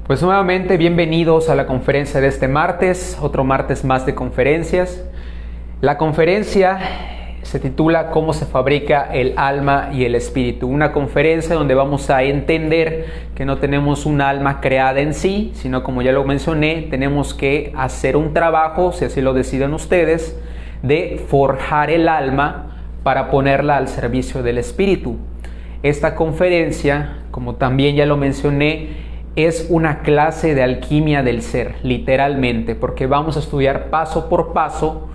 Pues nuevamente bienvenidos a la conferencia de este martes, otro martes más de conferencias. La conferencia se titula ¿Cómo se fabrica el alma y el espíritu? Una conferencia donde vamos a entender que no tenemos un alma creada en sí, sino como ya lo mencioné, tenemos que hacer un trabajo, si así lo deciden ustedes, de forjar el alma para ponerla al servicio del espíritu. Esta conferencia, como también ya lo mencioné, es una clase de alquimia del ser, literalmente, porque vamos a estudiar paso por paso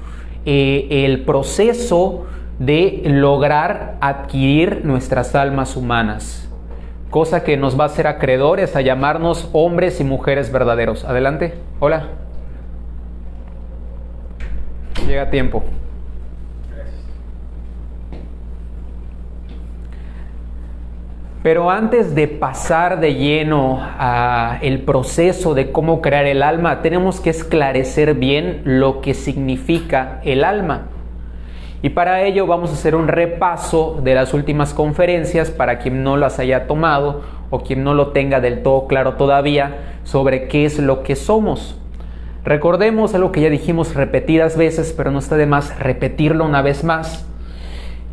el proceso de lograr adquirir nuestras almas humanas, cosa que nos va a hacer acreedores a llamarnos hombres y mujeres verdaderos. Adelante. Hola. Llega a tiempo. Pero antes de pasar de lleno a el proceso de cómo crear el alma, tenemos que esclarecer bien lo que significa el alma. Y para ello vamos a hacer un repaso de las últimas conferencias para quien no las haya tomado o quien no lo tenga del todo claro todavía sobre qué es lo que somos. Recordemos algo que ya dijimos repetidas veces, pero no está de más repetirlo una vez más,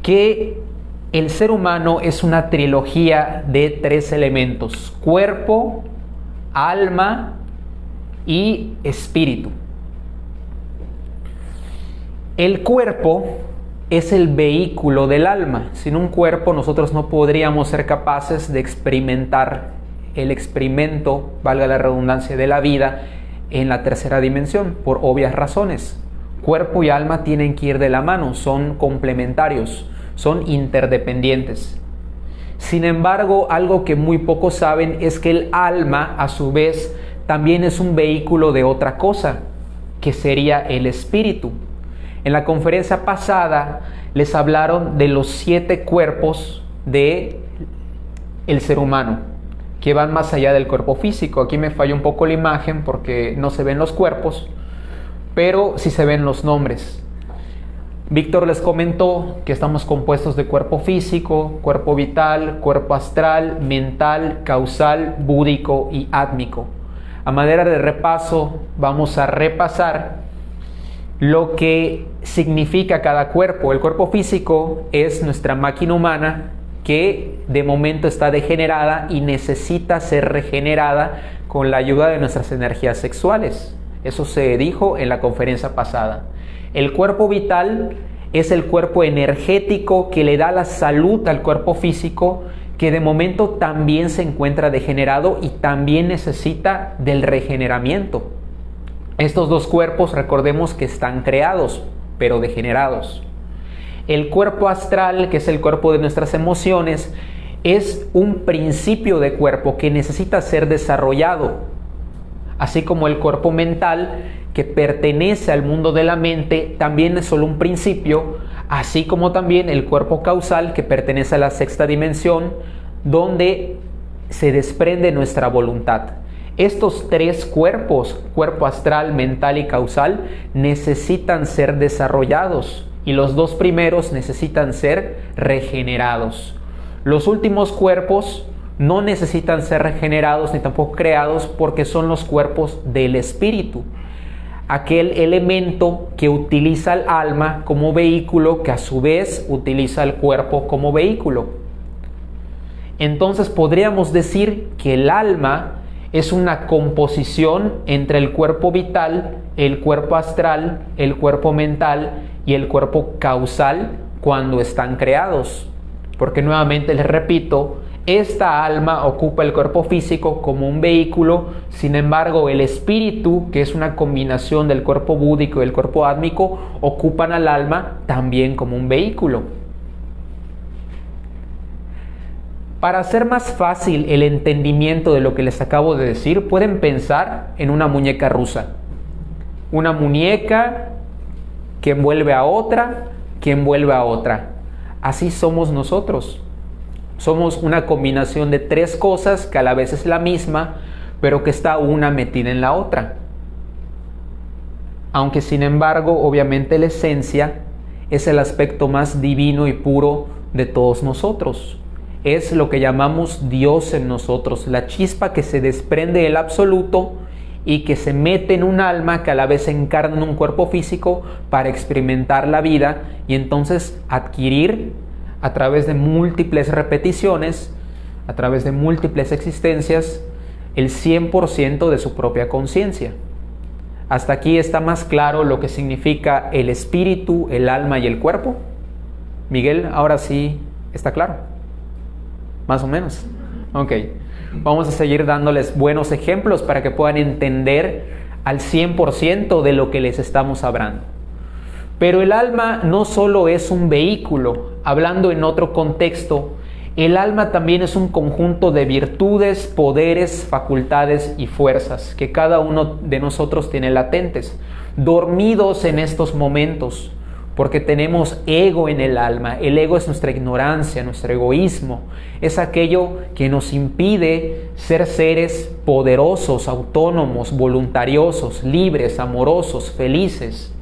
que el ser humano es una trilogía de 3 elementos: cuerpo, alma y espíritu. El cuerpo es el vehículo del alma. Sin un cuerpo nosotros no podríamos ser capaces de experimentar el experimento, valga la redundancia, de la vida en la tercera dimensión, por obvias razones. Cuerpo y alma tienen que ir de la mano, son complementarios, son interdependientes. Sin embargo, algo que muy pocos saben es que el alma, a su vez, también es un vehículo de otra cosa, que sería el espíritu. En la conferencia pasada les hablaron de los 7 cuerpos del ser humano, que van más allá del cuerpo físico. Aquí me falló un poco la imagen porque no se ven los cuerpos, pero sí se ven los nombres. Víctor les comentó que estamos compuestos de cuerpo físico, cuerpo vital, cuerpo astral, mental, causal, búdico y átmico. A manera de repaso, vamos a repasar lo que significa cada cuerpo. El cuerpo físico es nuestra máquina humana que de momento está degenerada y necesita ser regenerada con la ayuda de nuestras energías sexuales. Eso se dijo en la conferencia pasada. El cuerpo vital es el cuerpo energético que le da la salud al cuerpo físico, que de momento también se encuentra degenerado y también necesita del regeneramiento. Estos 2 cuerpos, recordemos que están creados, pero degenerados. El cuerpo astral, que es el cuerpo de nuestras emociones, es un principio de cuerpo que necesita ser desarrollado, así como el cuerpo mental, que pertenece al mundo de la mente, también es solo un principio, así como también el cuerpo causal, que pertenece a la 6ª dimensión, donde se desprende nuestra voluntad. Estos 3 cuerpos, cuerpo astral, mental y causal, necesitan ser desarrollados y los 2 primeros necesitan ser regenerados. Los últimos cuerpos no necesitan ser regenerados ni tampoco creados porque son los cuerpos del espíritu, aquel elemento que utiliza el alma como vehículo, que a su vez utiliza el cuerpo como vehículo. Entonces podríamos decir que el alma es una composición entre el cuerpo vital, el cuerpo astral, el cuerpo mental y el cuerpo causal cuando están creados. Porque nuevamente les repito, esta alma ocupa el cuerpo físico como un vehículo, sin embargo el espíritu, que es una combinación del cuerpo búdico y el cuerpo átmico, ocupan al alma también como un vehículo. Para hacer más fácil el entendimiento de lo que les acabo de decir, pueden pensar en una muñeca rusa. Una muñeca que envuelve a otra, que envuelve a otra. Así somos nosotros. Somos una combinación de 3 cosas que a la vez es la misma, pero que está una metida en la otra. Aunque sin embargo, obviamente la esencia es el aspecto más divino y puro de todos nosotros. es lo que llamamos Dios en nosotros, la chispa que se desprende del absoluto y que se mete en un alma que a la vez se encarna en un cuerpo físico para experimentar la vida y entonces adquirir a través de múltiples repeticiones, a través de múltiples existencias, el 100% de su propia conciencia. ¿Hasta aquí está más claro lo que significa el espíritu, el alma y el cuerpo? Miguel, ahora sí está claro. Más o menos. Ok. Vamos a seguir dándoles buenos ejemplos para que puedan entender al 100% de lo que les estamos hablando. Pero el alma no solo es un vehículo. Hablando en otro contexto, el alma también es un conjunto de virtudes, poderes, facultades y fuerzas que cada uno de nosotros tiene latentes, dormidos en estos momentos, porque tenemos ego en el alma. El ego es nuestra ignorancia, nuestro egoísmo, es aquello que nos impide ser seres poderosos, autónomos, voluntariosos, libres, amorosos, felices.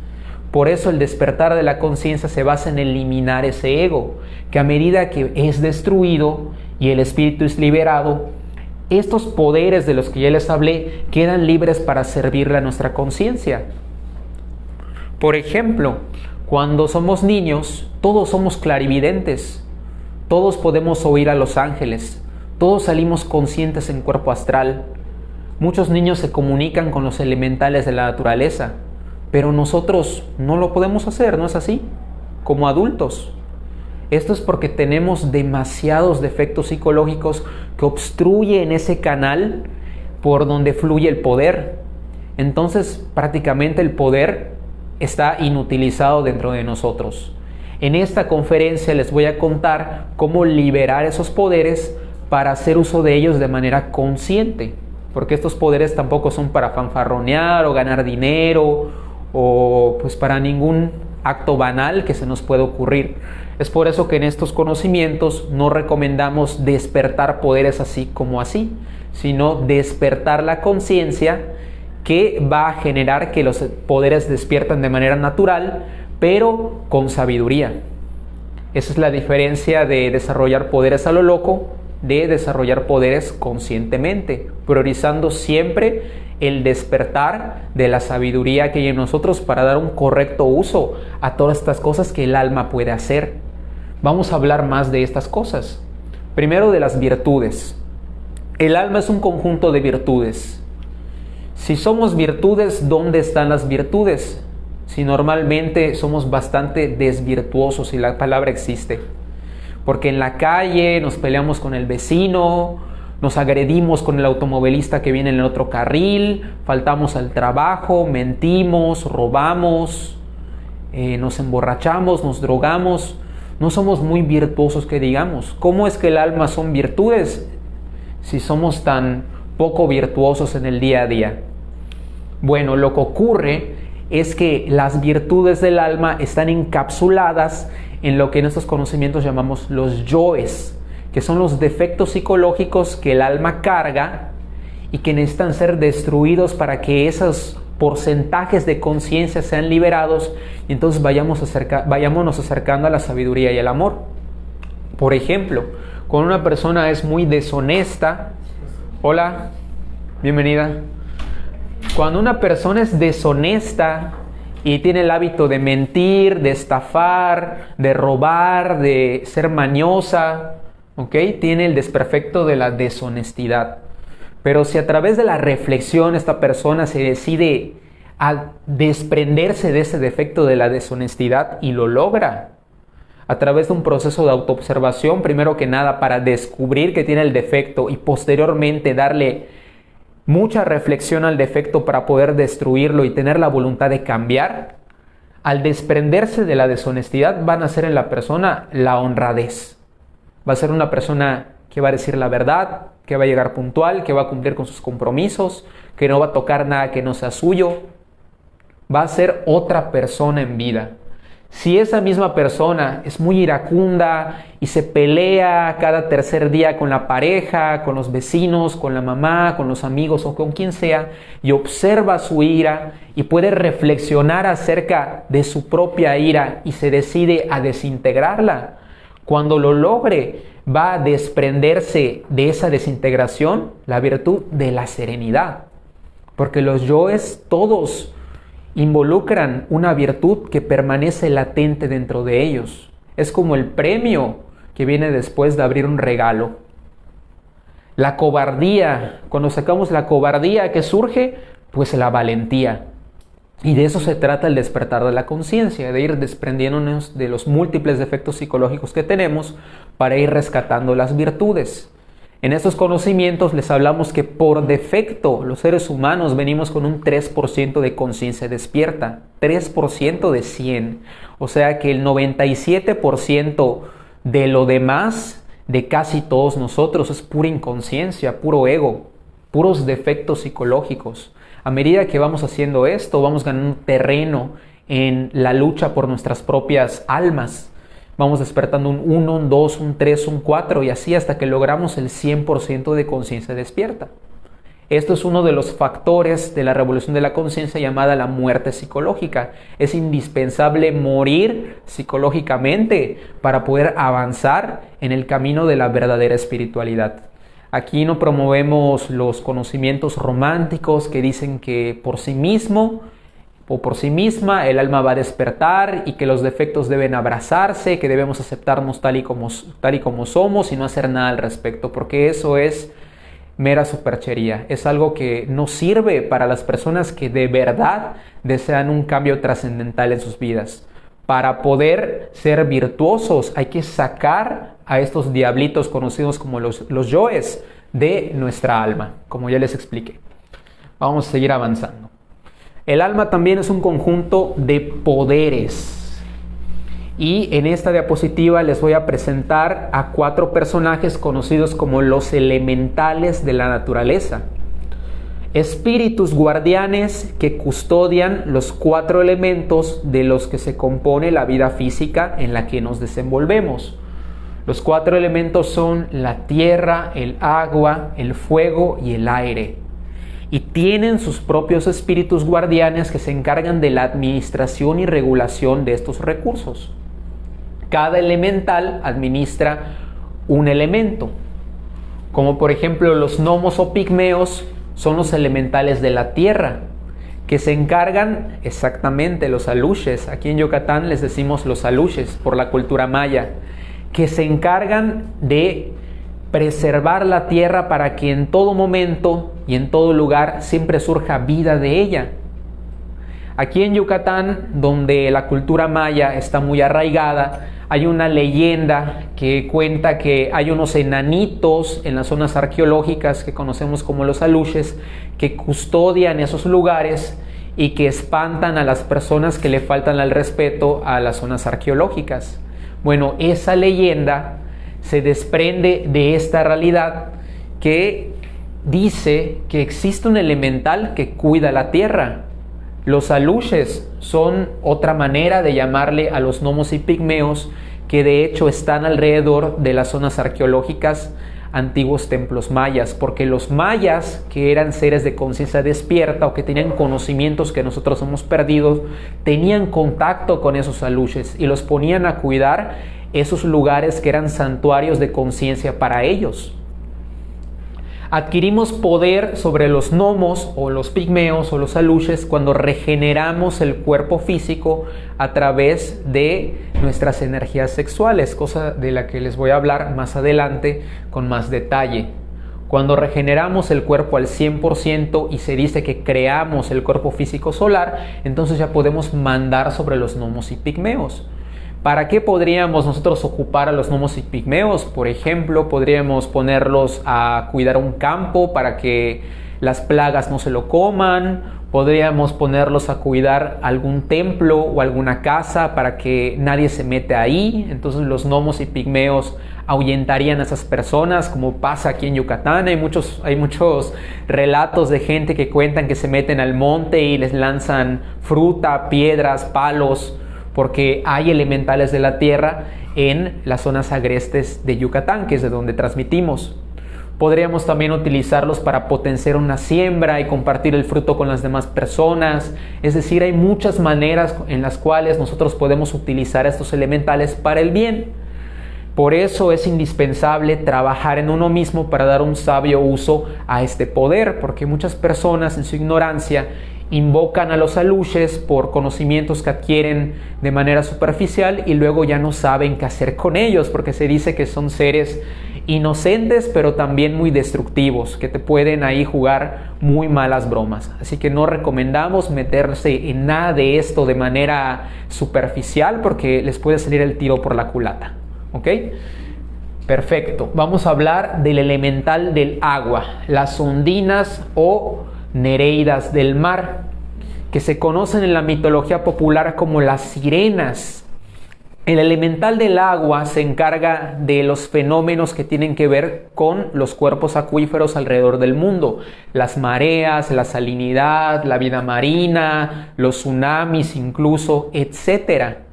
Por eso el despertar de la conciencia se basa en eliminar ese ego, que a medida que es destruido y el espíritu es liberado, estos poderes de los que ya les hablé quedan libres para servirle a nuestra conciencia. Por ejemplo, cuando somos niños, todos somos clarividentes, todos podemos oír a los ángeles, todos salimos conscientes en cuerpo astral. Muchos niños se comunican con los elementales de la naturaleza, pero nosotros no lo podemos hacer, ¿no es así? Como adultos. Esto es porque tenemos demasiados defectos psicológicos que obstruyen ese canal por donde fluye el poder. Entonces, prácticamente el poder está inutilizado dentro de nosotros. En esta conferencia les voy a contar cómo liberar esos poderes para hacer uso de ellos de manera consciente, porque estos poderes tampoco son para fanfarronear o ganar dinero o pues para ningún acto banal que se nos pueda ocurrir. Es por eso que en estos conocimientos no recomendamos despertar poderes así como así, sino despertar la conciencia que va a generar que los poderes despiertan de manera natural, pero con sabiduría. Esa es la diferencia de desarrollar poderes a lo loco, de desarrollar poderes conscientemente, priorizando siempre el despertar de la sabiduría que hay en nosotros para dar un correcto uso a todas estas cosas que el alma puede hacer. Vamos a hablar más de estas cosas. Primero, de las virtudes. El alma es un conjunto de virtudes. Si somos virtudes, ¿dónde están las virtudes? Si normalmente somos bastante desvirtuosos, si la palabra existe. Porque en la calle nos peleamos con el vecino, nos agredimos con el automovilista que viene en el otro carril, faltamos al trabajo, mentimos, robamos, nos emborrachamos, nos drogamos. No somos muy virtuosos que digamos. ¿Cómo es que el alma son virtudes si somos tan poco virtuosos en el día a día? Bueno, lo que ocurre es que las virtudes del alma están encapsuladas en lo que en estos conocimientos llamamos los yoes, que son los defectos psicológicos que el alma carga y que necesitan ser destruidos para que esos porcentajes de conciencia sean liberados y entonces vayámonos acercando a la sabiduría y el amor. Por ejemplo, cuando una persona es muy deshonesta, hola, bienvenida. Cuando una persona es deshonesta y tiene el hábito de mentir, de estafar, de robar, de ser mañosa, ¿ok? Tiene el desperfecto de la deshonestidad. Pero si a través de la reflexión esta persona se decide a desprenderse de ese defecto de la deshonestidad y lo logra, a través de un proceso de autoobservación, primero que nada para descubrir que tiene el defecto y posteriormente darle mucha reflexión al defecto para poder destruirlo y tener la voluntad de cambiar, al desprenderse de la deshonestidad van a hacer en la persona la honradez. Va a ser una persona que va a decir la verdad, que va a llegar puntual, que va a cumplir con sus compromisos, que no va a tocar nada que no sea suyo. Va a ser otra persona en vida. Si esa misma persona es muy iracunda y se pelea cada tercer día con la pareja, con los vecinos, con la mamá, con los amigos o con quien sea, y observa su ira y puede reflexionar acerca de su propia ira y se decide a desintegrarla, cuando lo logre, va a desprenderse de esa desintegración? La virtud de la serenidad. Porque los yoes todos involucran una virtud que permanece latente dentro de ellos. Es como el premio que viene después de abrir un regalo. La cobardía, cuando sacamos la cobardía, ¿qué surge? Pues la valentía. Y de eso se trata el despertar de la conciencia, de ir desprendiéndonos de los múltiples defectos psicológicos que tenemos para ir rescatando las virtudes. En estos conocimientos les hablamos que por defecto los seres humanos venimos con un 3% de conciencia despierta, 3% de 100. O sea que el 97% de lo demás de casi todos nosotros es pura inconsciencia, puro ego, puros defectos psicológicos. A medida que vamos haciendo esto, vamos ganando terreno en la lucha por nuestras propias almas. Vamos despertando un 1, un 2, un 3, un 4 y así hasta que logramos el 100% de conciencia despierta. Esto es uno de los factores de la revolución de la conciencia llamada la muerte psicológica. Es indispensable morir psicológicamente para poder avanzar en el camino de la verdadera espiritualidad. Aquí no promovemos los conocimientos románticos que dicen que por sí mismo o por sí misma el alma va a despertar y que los defectos deben abrazarse, que debemos aceptarnos tal y como somos y no hacer nada al respecto, porque eso es mera superchería. Es algo que no sirve para las personas que de verdad desean un cambio trascendental en sus vidas. Para poder ser virtuosos hay que sacar a estos diablitos conocidos como los yoes de nuestra alma, como ya les expliqué. Vamos a seguir avanzando. El alma también es un conjunto de poderes. Y en esta diapositiva les voy a presentar a 4 personajes conocidos como los elementales de la naturaleza. Espíritus guardianes que custodian los 4 elementos de los que se compone la vida física en la que nos desenvolvemos. Los 4 elementos son la tierra, el agua, el fuego y el aire. Y tienen sus propios espíritus guardianes que se encargan de la administración y regulación de estos recursos. Cada elemental administra un elemento, como por ejemplo los gnomos o pigmeos son los elementales de la tierra, que se encargan exactamente, los aluches, aquí en Yucatán les decimos los aluches por la cultura maya, que se encargan de preservar la tierra para que en todo momento y en todo lugar siempre surja vida de ella. Aquí en Yucatán, donde la cultura maya está muy arraigada, hay una leyenda que cuenta que hay unos enanitos en las zonas arqueológicas que conocemos como los aluches, que custodian esos lugares y que espantan a las personas que le faltan al respeto a las zonas arqueológicas. Bueno, esa leyenda se desprende de esta realidad que dice que existe un elemental que cuida la tierra. Los aluches son otra manera de llamarle a los gnomos y pigmeos que de hecho están alrededor de las zonas arqueológicas, antiguos templos mayas, porque los mayas, que eran seres de conciencia despierta o que tenían conocimientos que nosotros hemos perdido, tenían contacto con esos aluches y los ponían a cuidar esos lugares que eran santuarios de conciencia para ellos. Adquirimos poder sobre los gnomos o los pigmeos o los aluches cuando regeneramos el cuerpo físico a través de nuestras energías sexuales, cosa de la que les voy a hablar más adelante con más detalle. Cuando regeneramos el cuerpo al 100% y se dice que creamos el cuerpo físico solar, entonces ya podemos mandar sobre los gnomos y pigmeos. ¿Para qué podríamos nosotros ocupar a los gnomos y pigmeos? Por ejemplo, podríamos ponerlos a cuidar un campo para que las plagas no se lo coman. Podríamos ponerlos a cuidar algún templo o alguna casa para que nadie se mete ahí. Entonces los gnomos y pigmeos ahuyentarían a esas personas, como pasa aquí en Yucatán. Hay muchos relatos de gente que cuentan que se meten al monte y les lanzan fruta, piedras, palos, porque hay elementales de la tierra en las zonas agrestes de Yucatán, que es de donde transmitimos. Podríamos también utilizarlos para potenciar una siembra y compartir el fruto con las demás personas. Es decir, hay muchas maneras en las cuales nosotros podemos utilizar estos elementales para el bien. Por eso es indispensable trabajar en uno mismo para dar un sabio uso a este poder, porque muchas personas en su ignorancia invocan a los aluches por conocimientos que adquieren de manera superficial y luego ya no saben qué hacer con ellos, porque se dice que son seres inocentes pero también muy destructivos, que te pueden ahí jugar muy malas bromas. Así que no recomendamos meterse en nada de esto de manera superficial porque les puede salir el tiro por la culata. ¿Ok? Perfecto. Vamos a hablar del elemental del agua, las ondinas o nereidas del mar, que se conocen en la mitología popular como las sirenas. El elemental del agua se encarga de los fenómenos que tienen que ver con los cuerpos acuíferos alrededor del mundo, las mareas, la salinidad, la vida marina, los tsunamis incluso, etcétera.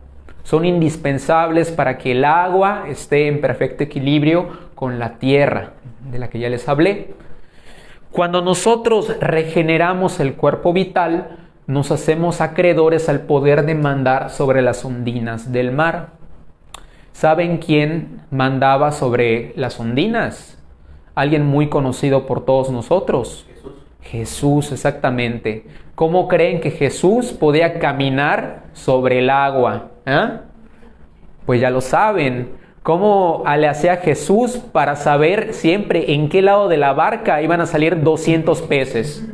Son indispensables para que el agua esté en perfecto equilibrio con la tierra, de la que ya les hablé. Cuando nosotros regeneramos el cuerpo vital, nos hacemos acreedores al poder de mandar sobre las ondinas del mar. ¿Saben quién mandaba sobre las ondinas? Alguien muy conocido por todos nosotros. Jesús, exactamente. ¿Cómo creen que Jesús podía caminar sobre el agua? Pues ya lo saben. ¿Cómo le hacía Jesús para saber siempre en qué lado de la barca iban a salir 200 peces?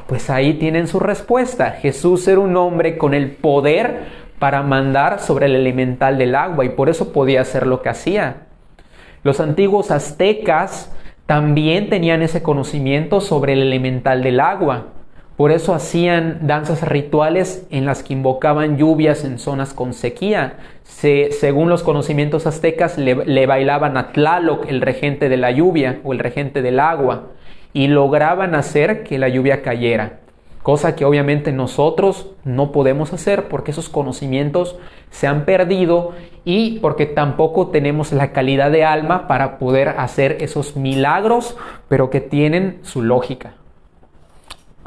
Pues ahí tienen su respuesta. Jesús era un hombre con el poder para mandar sobre el elemental del agua y por eso podía hacer lo que hacía. Los antiguos aztecas también tenían ese conocimiento sobre el elemental del agua. Por eso hacían danzas rituales en las que invocaban lluvias en zonas con sequía. Según los conocimientos aztecas, le bailaban a Tlaloc, el regente de la lluvia o el regente del agua, y lograban hacer que la lluvia cayera. Cosa que obviamente nosotros no podemos hacer porque esos conocimientos se han perdido y porque tampoco tenemos la calidad de alma para poder hacer esos milagros, pero que tienen su lógica.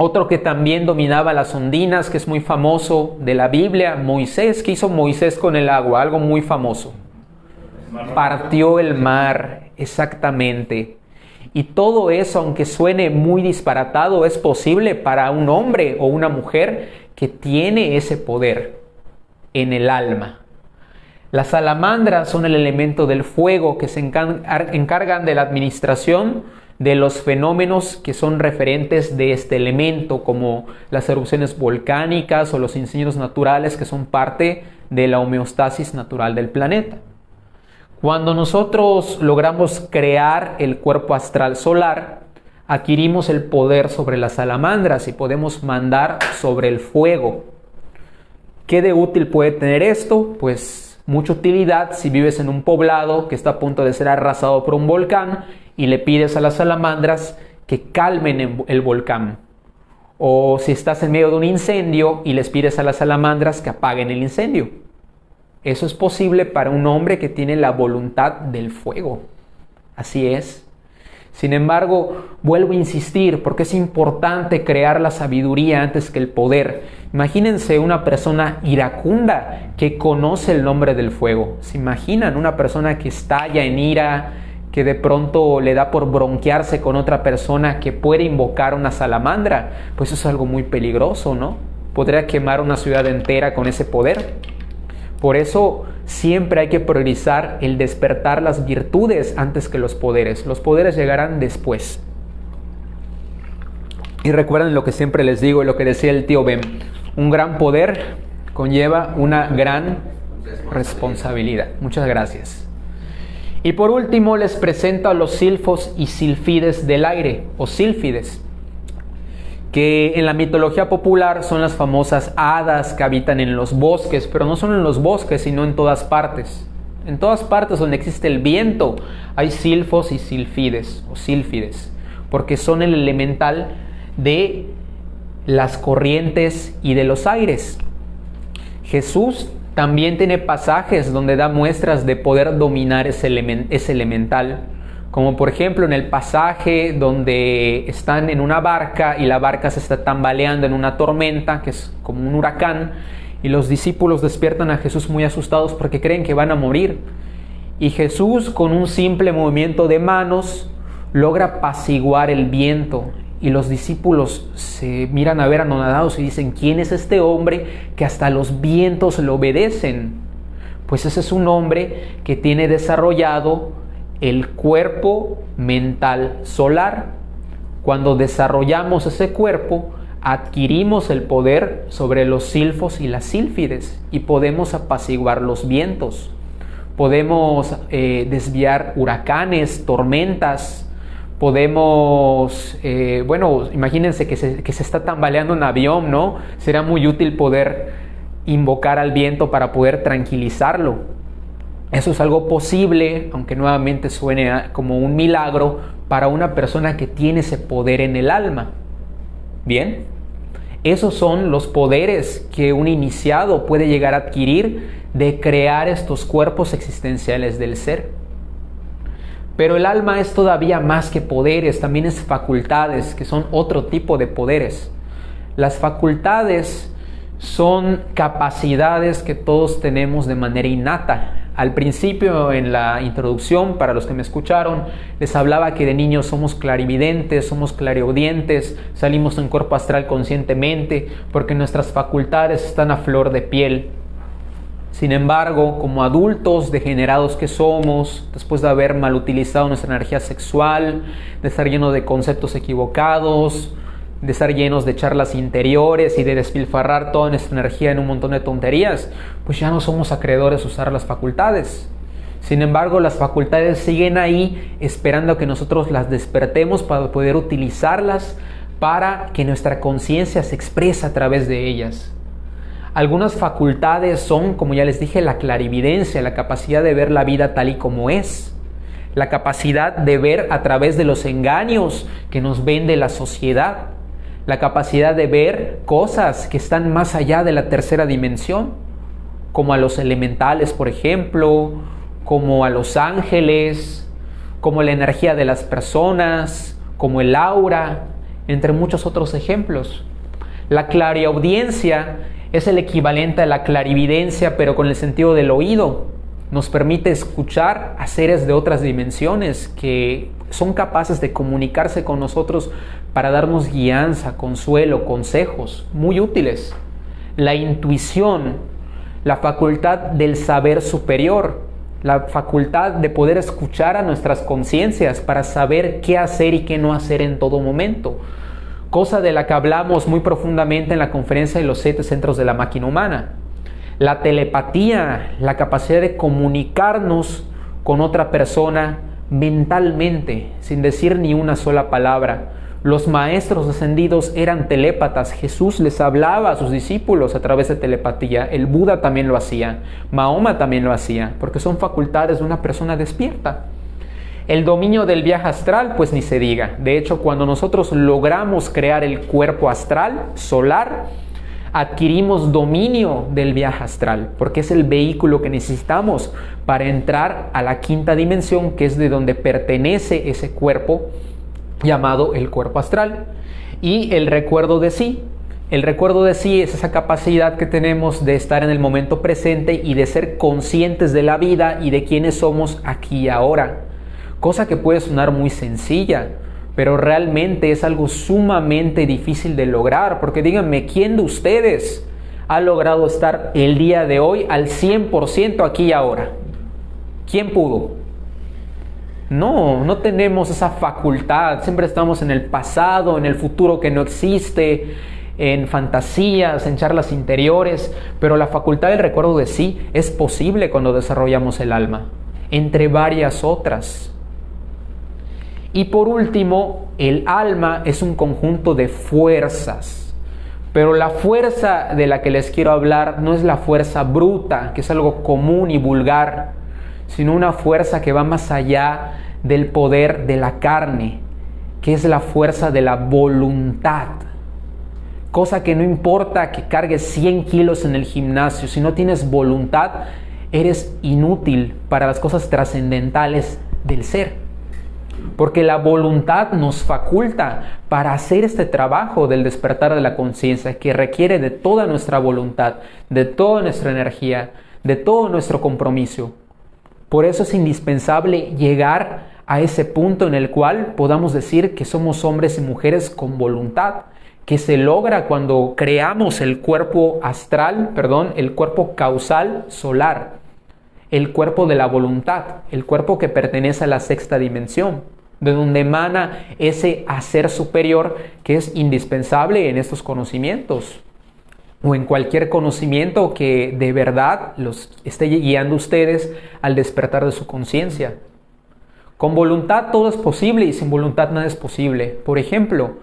Otro que también dominaba las ondinas, que es muy famoso de la Biblia, Moisés. ¿Qué hizo Moisés con el agua? Algo muy famoso. Partió el mar, exactamente. Y todo eso, aunque suene muy disparatado, es posible para un hombre o una mujer que tiene ese poder en el alma. Las salamandras son el elemento del fuego que se encargan de la administración de los fenómenos que son referentes de este elemento, como las erupciones volcánicas o los incendios naturales que son parte de la homeostasis natural del planeta. Cuando nosotros logramos crear el cuerpo astral solar, adquirimos el poder sobre las salamandras y podemos mandar sobre el fuego. ¿Qué de útil puede tener esto? Pues mucha utilidad si vives en un poblado que está a punto de ser arrasado por un volcán y le pides a las salamandras que calmen el volcán. O si estás en medio de un incendio y les pides a las salamandras que apaguen el incendio. Eso es posible para un hombre que tiene la voluntad del fuego. Así es. Sin embargo, vuelvo a insistir porque es importante crear la sabiduría antes que el poder. Imagínense una persona iracunda que conoce el nombre del fuego. ¿Se imaginan una persona que estalla en ira, que de pronto le da por bronquearse con otra persona que puede invocar una salamandra? Pues eso es algo muy peligroso, ¿no? Podría quemar una ciudad entera con ese poder. Por eso siempre hay que priorizar el despertar las virtudes antes que los poderes. Los poderes llegarán después. Y recuerden lo que siempre les digo y lo que decía el tío Ben. Un gran poder conlleva una gran responsabilidad. Muchas gracias. Y por último les presento a los silfos y sílfides del aire, o sílfides, que en la mitología popular son las famosas hadas que habitan en los bosques, pero no solo en los bosques, sino en todas partes. En todas partes donde existe el viento hay silfos y sílfides, o sílfides, porque son el elemental de las corrientes y de los aires. Jesús también tiene pasajes donde da muestras de poder dominar ese elemental. Como por ejemplo en el pasaje donde están en una barca y la barca se está tambaleando en una tormenta, que es como un huracán, y los discípulos despiertan a Jesús muy asustados porque creen que van a morir. Y Jesús, con un simple movimiento de manos, logra apaciguar el viento. Y los discípulos se miran a ver anonadados y dicen: ¿quién es este hombre que hasta los vientos le obedecen? Pues ese es un hombre que tiene desarrollado el cuerpo mental solar. Cuando desarrollamos ese cuerpo, adquirimos el poder sobre los silfos y las sílfides y podemos apaciguar los vientos. Podemos desviar huracanes, tormentas. Podemos, imagínense que se está tambaleando un avión, ¿no? Será muy útil poder invocar al viento para poder tranquilizarlo. Eso es algo posible, aunque nuevamente suene como un milagro, para una persona que tiene ese poder en el alma. Bien, esos son los poderes que un iniciado puede llegar a adquirir de crear estos cuerpos existenciales del ser. Pero el alma es todavía más que poderes, también es facultades, que son otro tipo de poderes. Las facultades son capacidades que todos tenemos de manera innata. Al principio, en la introducción, para los que me escucharon, les hablaba que de niños somos clarividentes, somos clariaudientes, salimos en cuerpo astral conscientemente, porque nuestras facultades están a flor de piel. Sin embargo, como adultos degenerados que somos, después de haber mal utilizado nuestra energía sexual, de estar llenos de conceptos equivocados, de estar llenos de charlas interiores y de despilfarrar toda nuestra energía en un montón de tonterías, pues ya no somos acreedores a usar las facultades. Sin embargo, las facultades siguen ahí esperando a que nosotros las despertemos para poder utilizarlas para que nuestra conciencia se exprese a través de ellas. Algunas facultades son, como ya les dije, la clarividencia, la capacidad de ver la vida tal y como es, la capacidad de ver a través de los engaños que nos vende la sociedad, la capacidad de ver cosas que están más allá de la tercera dimensión, como a los elementales, por ejemplo, como a los ángeles, como la energía de las personas, como el aura, entre muchos otros ejemplos. La clariaudiencia es el equivalente a la clarividencia, pero con el sentido del oído. Nos permite escuchar a seres de otras dimensiones que son capaces de comunicarse con nosotros para darnos guianza, consuelo, consejos muy útiles. La intuición, la facultad del saber superior, la facultad de poder escuchar a nuestras conciencias para saber qué hacer y qué no hacer en todo momento. Cosa de la que hablamos muy profundamente en la conferencia de los 7 centros de la máquina humana. La telepatía, la capacidad de comunicarnos con otra persona mentalmente, sin decir ni una sola palabra. Los maestros ascendidos eran telépatas. Jesús les hablaba a sus discípulos a través de telepatía. El Buda también lo hacía. Mahoma también lo hacía, porque son facultades de una persona despierta. El dominio del viaje astral, pues ni se diga. De hecho, cuando nosotros logramos crear el cuerpo astral, solar, adquirimos dominio del viaje astral, porque es el vehículo que necesitamos para entrar a la quinta dimensión, que es de donde pertenece ese cuerpo llamado el cuerpo astral. Y el recuerdo de sí. El recuerdo de sí es esa capacidad que tenemos de estar en el momento presente y de ser conscientes de la vida y de quiénes somos aquí y ahora. Cosa que puede sonar muy sencilla, pero realmente es algo sumamente difícil de lograr, porque díganme, ¿quién de ustedes ha logrado estar el día de hoy al 100% aquí y ahora? ¿Quién pudo? No tenemos esa facultad, siempre estamos en el pasado, en el futuro que no existe, en fantasías, en charlas interiores, pero la facultad del recuerdo de sí es posible cuando desarrollamos el alma, entre varias otras. Y por último, el alma es un conjunto de fuerzas. Pero la fuerza de la que les quiero hablar no es la fuerza bruta, que es algo común y vulgar, sino una fuerza que va más allá del poder de la carne, que es la fuerza de la voluntad. Cosa que no importa que cargues 100 kilos en el gimnasio, si no tienes voluntad, eres inútil para las cosas trascendentales del ser. Porque la voluntad nos faculta para hacer este trabajo del despertar de la conciencia, que requiere de toda nuestra voluntad, de toda nuestra energía, de todo nuestro compromiso. Por eso es indispensable llegar a ese punto en el cual podamos decir que somos hombres y mujeres con voluntad, que se logra cuando creamos el cuerpo astral, el cuerpo causal solar, el cuerpo de la voluntad, el cuerpo que pertenece a la sexta dimensión, de donde emana ese hacer superior que es indispensable en estos conocimientos o en cualquier conocimiento que de verdad los esté guiando ustedes al despertar de su conciencia. Con voluntad todo es posible y sin voluntad nada es posible. Por ejemplo,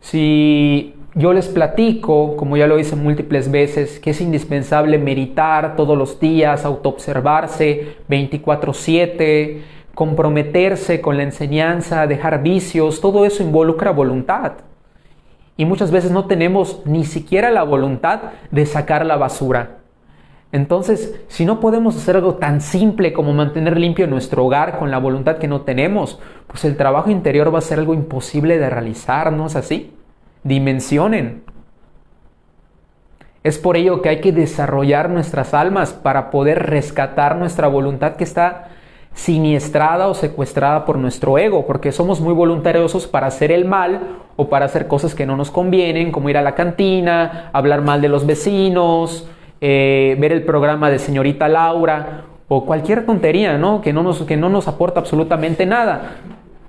si yo les platico, como ya lo hice múltiples veces, que es indispensable meditar todos los días, autoobservarse 24/7, comprometerse con la enseñanza, dejar vicios, todo eso involucra voluntad. Y muchas veces no tenemos ni siquiera la voluntad de sacar la basura. Entonces, si no podemos hacer algo tan simple como mantener limpio nuestro hogar con la voluntad que no tenemos, pues el trabajo interior va a ser algo imposible de realizar, ¿no es así? Dimensionen. Es por ello que hay que desarrollar nuestras almas para poder rescatar nuestra voluntad que está siniestrada o secuestrada por nuestro ego, porque somos muy voluntariosos para hacer el mal o para hacer cosas que no nos convienen, como ir a la cantina, hablar mal de los vecinos, ver el programa de señorita Laura o cualquier tontería, ¿no? que no nos aporta absolutamente nada.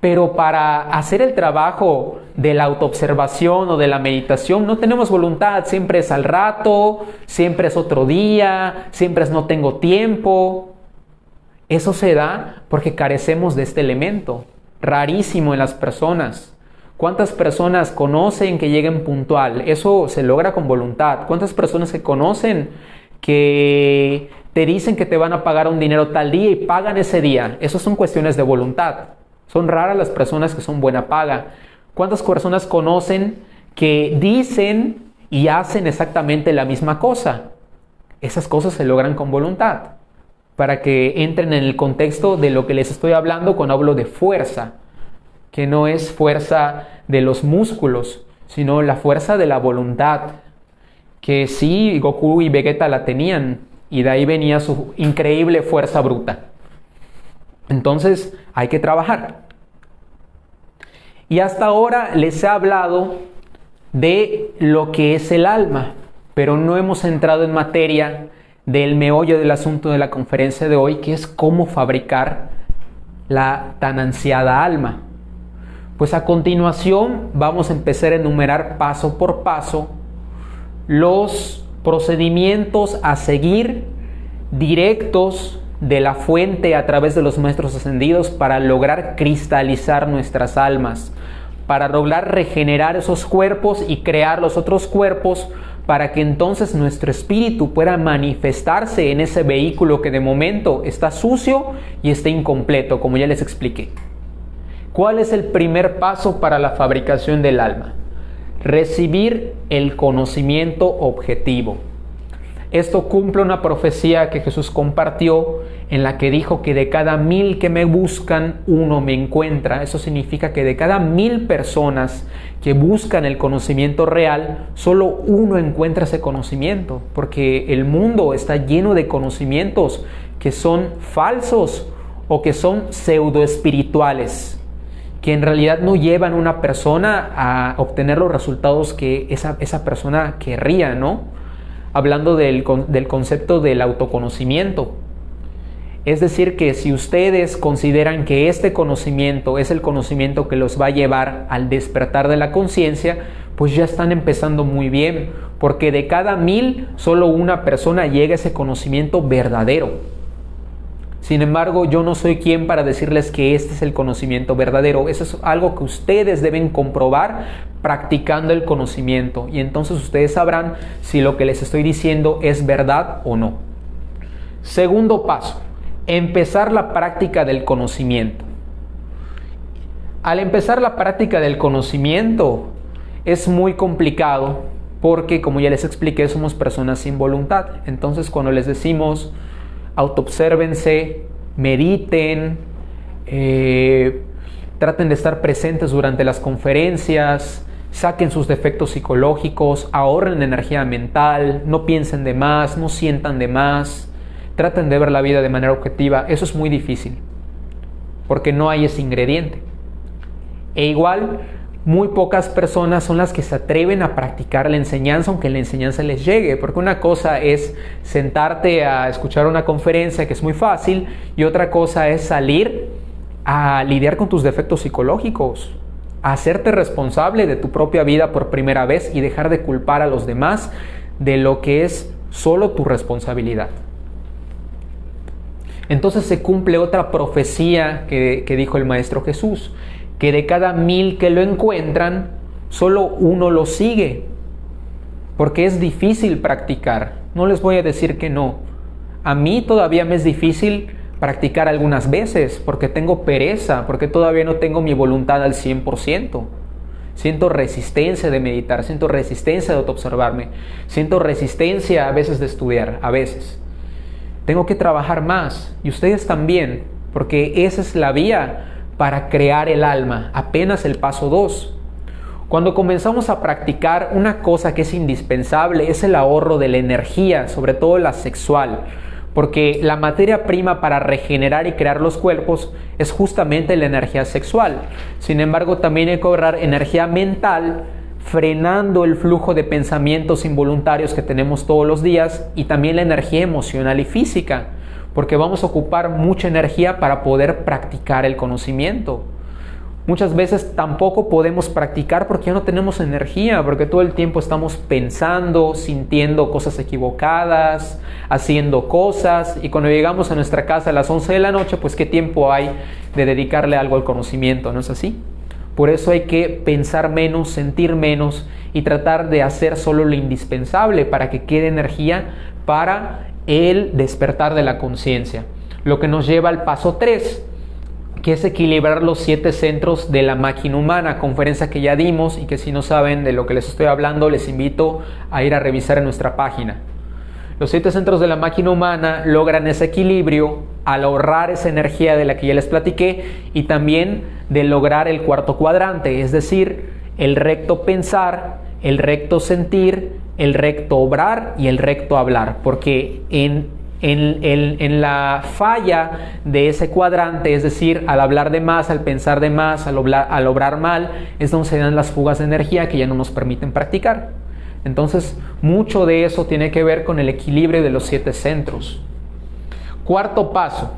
Pero para hacer el trabajo de la autoobservación o de la meditación no tenemos voluntad, siempre es al rato, siempre es otro día, siempre es no tengo tiempo. Eso se da porque carecemos de este elemento, rarísimo en las personas. ¿Cuántas personas conocen que lleguen puntual? Eso se logra con voluntad. ¿Cuántas personas que conocen que te dicen que te van a pagar un dinero tal día y pagan ese día? Eso son cuestiones de voluntad. Son raras las personas que son buena paga. ¿Cuántas personas conocen que dicen y hacen exactamente la misma cosa? Esas cosas se logran con voluntad. Para que entren en el contexto de lo que les estoy hablando cuando hablo de fuerza, que no es fuerza de los músculos, sino la fuerza de la voluntad, que sí, Goku y Vegeta la tenían, y de ahí venía su increíble fuerza bruta. Entonces hay que trabajar. Y hasta ahora les he hablado de lo que es el alma, pero no hemos entrado en materia del meollo del asunto de la conferencia de hoy, que es cómo fabricar la tan ansiada alma. Pues a continuación vamos a empezar a enumerar paso por paso los procedimientos a seguir directos de la fuente a través de los maestros ascendidos para lograr cristalizar nuestras almas, para lograr regenerar esos cuerpos y crear los otros cuerpos, para que entonces nuestro espíritu pueda manifestarse en ese vehículo que de momento está sucio y está incompleto, como ya les expliqué. ¿Cuál es el primer paso para la fabricación del alma? Recibir el conocimiento objetivo. Esto cumple una profecía que Jesús compartió en la que dijo que de cada 1000 que me buscan, uno me encuentra. Eso significa que de cada 1000 personas que buscan el conocimiento real, solo uno encuentra ese conocimiento, porque el mundo está lleno de conocimientos que son falsos o que son pseudoespirituales, que en realidad no llevan a una persona a obtener los resultados que esa persona querría, ¿no? Hablando del concepto del autoconocimiento. Es decir, que si ustedes consideran que este conocimiento es el conocimiento que los va a llevar al despertar de la conciencia, pues ya están empezando muy bien, porque de cada 1000 solo una persona llega a ese conocimiento verdadero. Sin embargo, yo no soy quien para decirles que este es el conocimiento verdadero. Eso es algo que ustedes deben comprobar practicando el conocimiento. Y entonces ustedes sabrán si lo que les estoy diciendo es verdad o no. Segundo paso, empezar la práctica del conocimiento. Al empezar la práctica del conocimiento es muy complicado porque, como ya les expliqué, somos personas sin voluntad. Entonces, cuando les decimos autoobsérvense, mediten, traten de estar presentes durante las conferencias, saquen sus defectos psicológicos, ahorren energía mental, no piensen de más, no sientan de más, traten de ver la vida de manera objetiva. Eso es muy difícil, porque no hay ese ingrediente. E igual, muy pocas personas son las que se atreven a practicar la enseñanza, aunque la enseñanza les llegue, porque una cosa es sentarte a escuchar una conferencia, que es muy fácil, y otra cosa es salir a lidiar con tus defectos psicológicos, a hacerte responsable de tu propia vida por primera vez y dejar de culpar a los demás de lo que es solo tu responsabilidad. Entonces se cumple otra profecía que dijo el Maestro Jesús, que de cada 1000 que lo encuentran, solo uno lo sigue, porque es difícil practicar. No les voy a decir que no. A mí todavía me es difícil practicar algunas veces, porque tengo pereza, porque todavía no tengo mi voluntad al 100%. Siento resistencia de meditar, siento resistencia de autoobservarme, siento resistencia a veces de estudiar, a veces. Tengo que trabajar más, y ustedes también, porque esa es la vía para crear el alma, apenas el paso 2. Cuando comenzamos a practicar, una cosa que es indispensable es el ahorro de la energía, sobre todo la sexual, porque la materia prima para regenerar y crear los cuerpos es justamente la energía sexual. Sin embargo, también hay que ahorrar energía mental, frenando el flujo de pensamientos involuntarios que tenemos todos los días, y también la energía emocional y física, porque vamos a ocupar mucha energía para poder practicar el conocimiento. Muchas veces tampoco podemos practicar porque ya no tenemos energía, porque todo el tiempo estamos pensando, sintiendo cosas equivocadas, haciendo cosas, y cuando llegamos a nuestra casa a las 11 de la noche, pues ¿qué tiempo hay de dedicarle algo al conocimiento? ¿No es así? Por eso hay que pensar menos, sentir menos y tratar de hacer solo lo indispensable para que quede energía para el despertar de la conciencia. Lo que nos lleva al paso 3, que es equilibrar los 7 centros de la máquina humana, conferencia que ya dimos, y que si no saben de lo que les estoy hablando, les invito a ir a revisar en nuestra página. Los 7 centros de la máquina humana logran ese equilibrio al ahorrar esa energía de la que ya les platiqué, y también de lograr el cuarto cuadrante, es decir, el recto pensar, el recto sentir, el recto obrar y el recto hablar, porque en la falla de ese cuadrante, es decir, al hablar de más, al pensar de más, al obrar mal, es donde se dan las fugas de energía que ya no nos permiten practicar. Entonces, mucho de eso tiene que ver con el equilibrio de los 7 centros. Cuarto paso,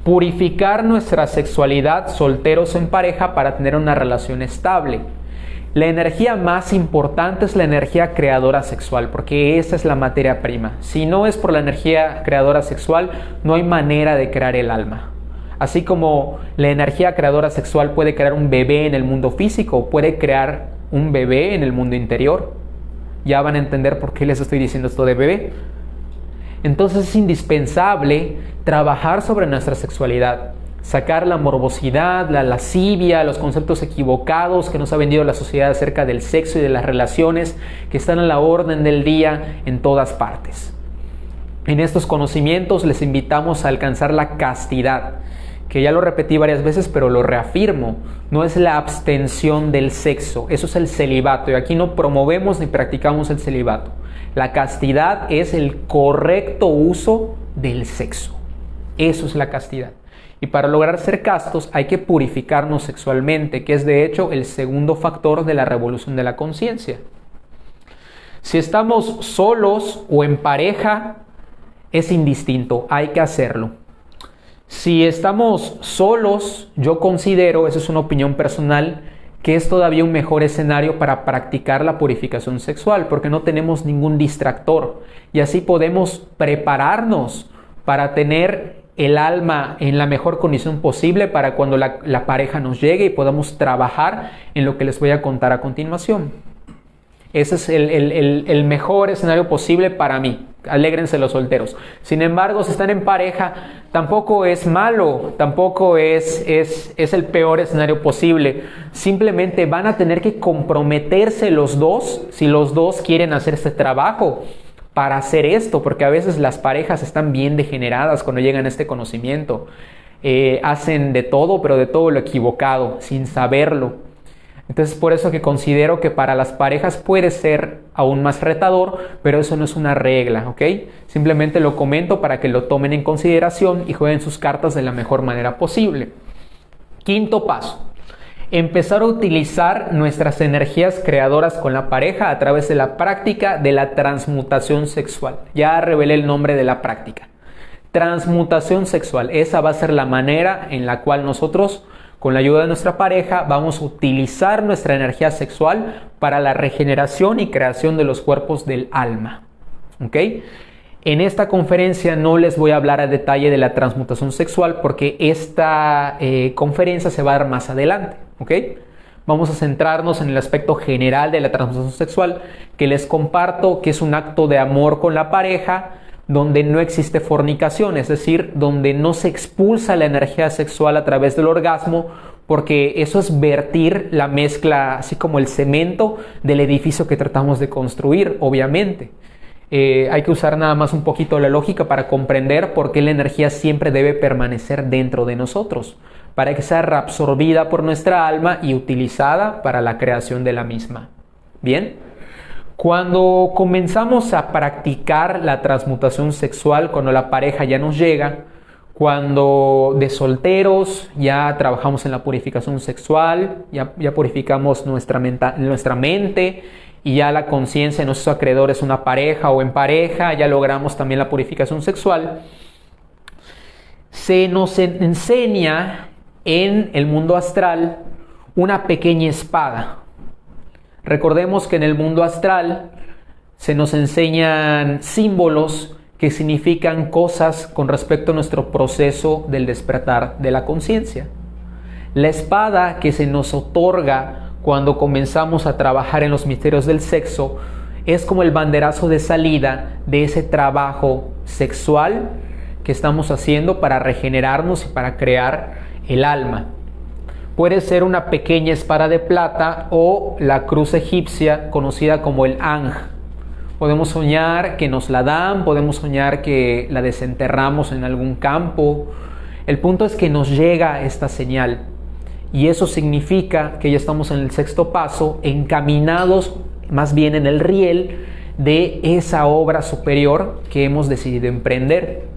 purificar nuestra sexualidad solteros en pareja para tener una relación estable. La energía más importante es la energía creadora sexual, porque esa es la materia prima. Si no es por la energía creadora sexual, no hay manera de crear el alma. Así como la energía creadora sexual puede crear un bebé en el mundo físico, puede crear un bebé en el mundo interior. Ya van a entender por qué les estoy diciendo esto de bebé. Entonces es indispensable trabajar sobre nuestra sexualidad. Sacar la morbosidad, la lascivia, los conceptos equivocados que nos ha vendido la sociedad acerca del sexo y de las relaciones, que están a la orden del día en todas partes. En estos conocimientos les invitamos a alcanzar la castidad, que ya lo repetí varias veces, pero lo reafirmo. No es la abstención del sexo, eso es el celibato, y aquí no promovemos ni practicamos el celibato. La castidad es el correcto uso del sexo. Eso es la castidad. Y para lograr ser castos hay que purificarnos sexualmente, que es de hecho el segundo factor de la revolución de la conciencia. Si estamos solos o en pareja, es indistinto, hay que hacerlo. Si estamos solos, yo considero, esa es una opinión personal, que es todavía un mejor escenario para practicar la purificación sexual, porque no tenemos ningún distractor, y así podemos prepararnos para tener el alma en la mejor condición posible para cuando la pareja nos llegue y podamos trabajar en lo que les voy a contar a continuación. Ese es el mejor escenario posible para mí. Alégrense los solteros. Sin embargo, si están en pareja, tampoco es malo, tampoco es el peor escenario posible. Simplemente van a tener que comprometerse los dos, si los dos quieren hacer este trabajo, para hacer esto, porque a veces las parejas están bien degeneradas cuando llegan a este conocimiento. Hacen de todo, pero de todo lo equivocado, sin saberlo. Entonces por eso que considero que para las parejas puede ser aún más retador, pero eso no es una regla, ¿ok? Simplemente lo comento para que lo tomen en consideración y jueguen sus cartas de la mejor manera posible. Quinto paso: empezar a utilizar nuestras energías creadoras con la pareja a través de la práctica de la transmutación sexual. Ya revelé el nombre de la práctica. Transmutación sexual. Esa va a ser la manera en la cual nosotros, con la ayuda de nuestra pareja, vamos a utilizar nuestra energía sexual para la regeneración y creación de los cuerpos del alma. ¿Ok? En esta conferencia no les voy a hablar a detalle de la transmutación sexual porque esta conferencia se va a dar más adelante. ¿Ok? Vamos a centrarnos en el aspecto general de la transmutación sexual, que les comparto que es un acto de amor con la pareja donde no existe fornicación, es decir, donde no se expulsa la energía sexual a través del orgasmo, porque eso es vertir la mezcla, así como el cemento del edificio que tratamos de construir, obviamente. Hay que usar nada más un poquito la lógica para comprender por qué la energía siempre debe permanecer dentro de nosotros, para que sea reabsorbida por nuestra alma y utilizada para la creación de la misma. ¿Bien? Cuando comenzamos a practicar la transmutación sexual, cuando la pareja ya nos llega, cuando de solteros ya trabajamos en la purificación sexual, ya purificamos nuestra mente y ya la conciencia de nuestros acreedores, una pareja o en pareja, ya logramos también la purificación sexual, se nos enseña en el mundo astral una pequeña espada. Recordemos que en el mundo astral se nos enseñan símbolos que significan cosas con respecto a nuestro proceso del despertar de la conciencia. La espada que se nos otorga cuando comenzamos a trabajar en los misterios del sexo es como el banderazo de salida de ese trabajo sexual que estamos haciendo para regenerarnos y para crear el alma. Puede ser una pequeña espada de plata o la cruz egipcia conocida como el Ang. Podemos soñar que nos la dan, podemos soñar que la desenterramos en algún campo. El punto es que nos llega esta señal y eso significa que ya estamos en el sexto paso, encaminados más bien en el riel de esa obra superior que hemos decidido emprender.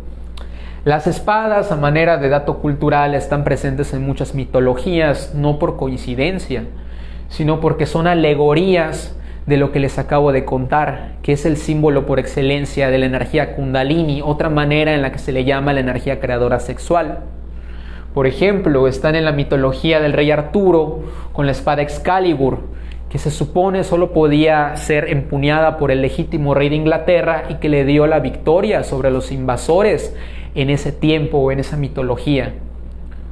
Las espadas, a manera de dato cultural, están presentes en muchas mitologías, no por coincidencia, sino porque son alegorías de lo que les acabo de contar, que es el símbolo por excelencia de la energía Kundalini, otra manera en la que se le llama la energía creadora sexual. Por ejemplo, están en la mitología del rey Arturo con la espada Excalibur, que se supone solo podía ser empuñada por el legítimo rey de Inglaterra y que le dio la victoria sobre los invasores en ese tiempo o en esa mitología,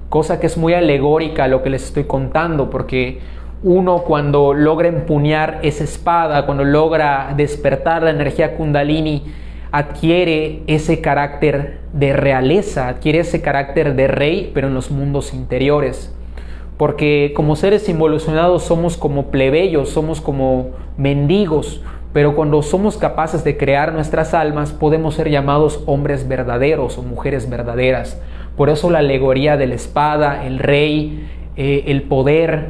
cosa que es muy alegórica a lo que les estoy contando, porque uno cuando logra empuñar esa espada, cuando logra despertar la energía Kundalini, adquiere ese carácter de realeza, adquiere ese carácter de rey, pero en los mundos interiores, porque como seres involucionados somos como plebeyos, somos como mendigos, pero cuando somos capaces de crear nuestras almas, podemos ser llamados hombres verdaderos o mujeres verdaderas. Por eso la alegoría de la espada, el rey, el poder,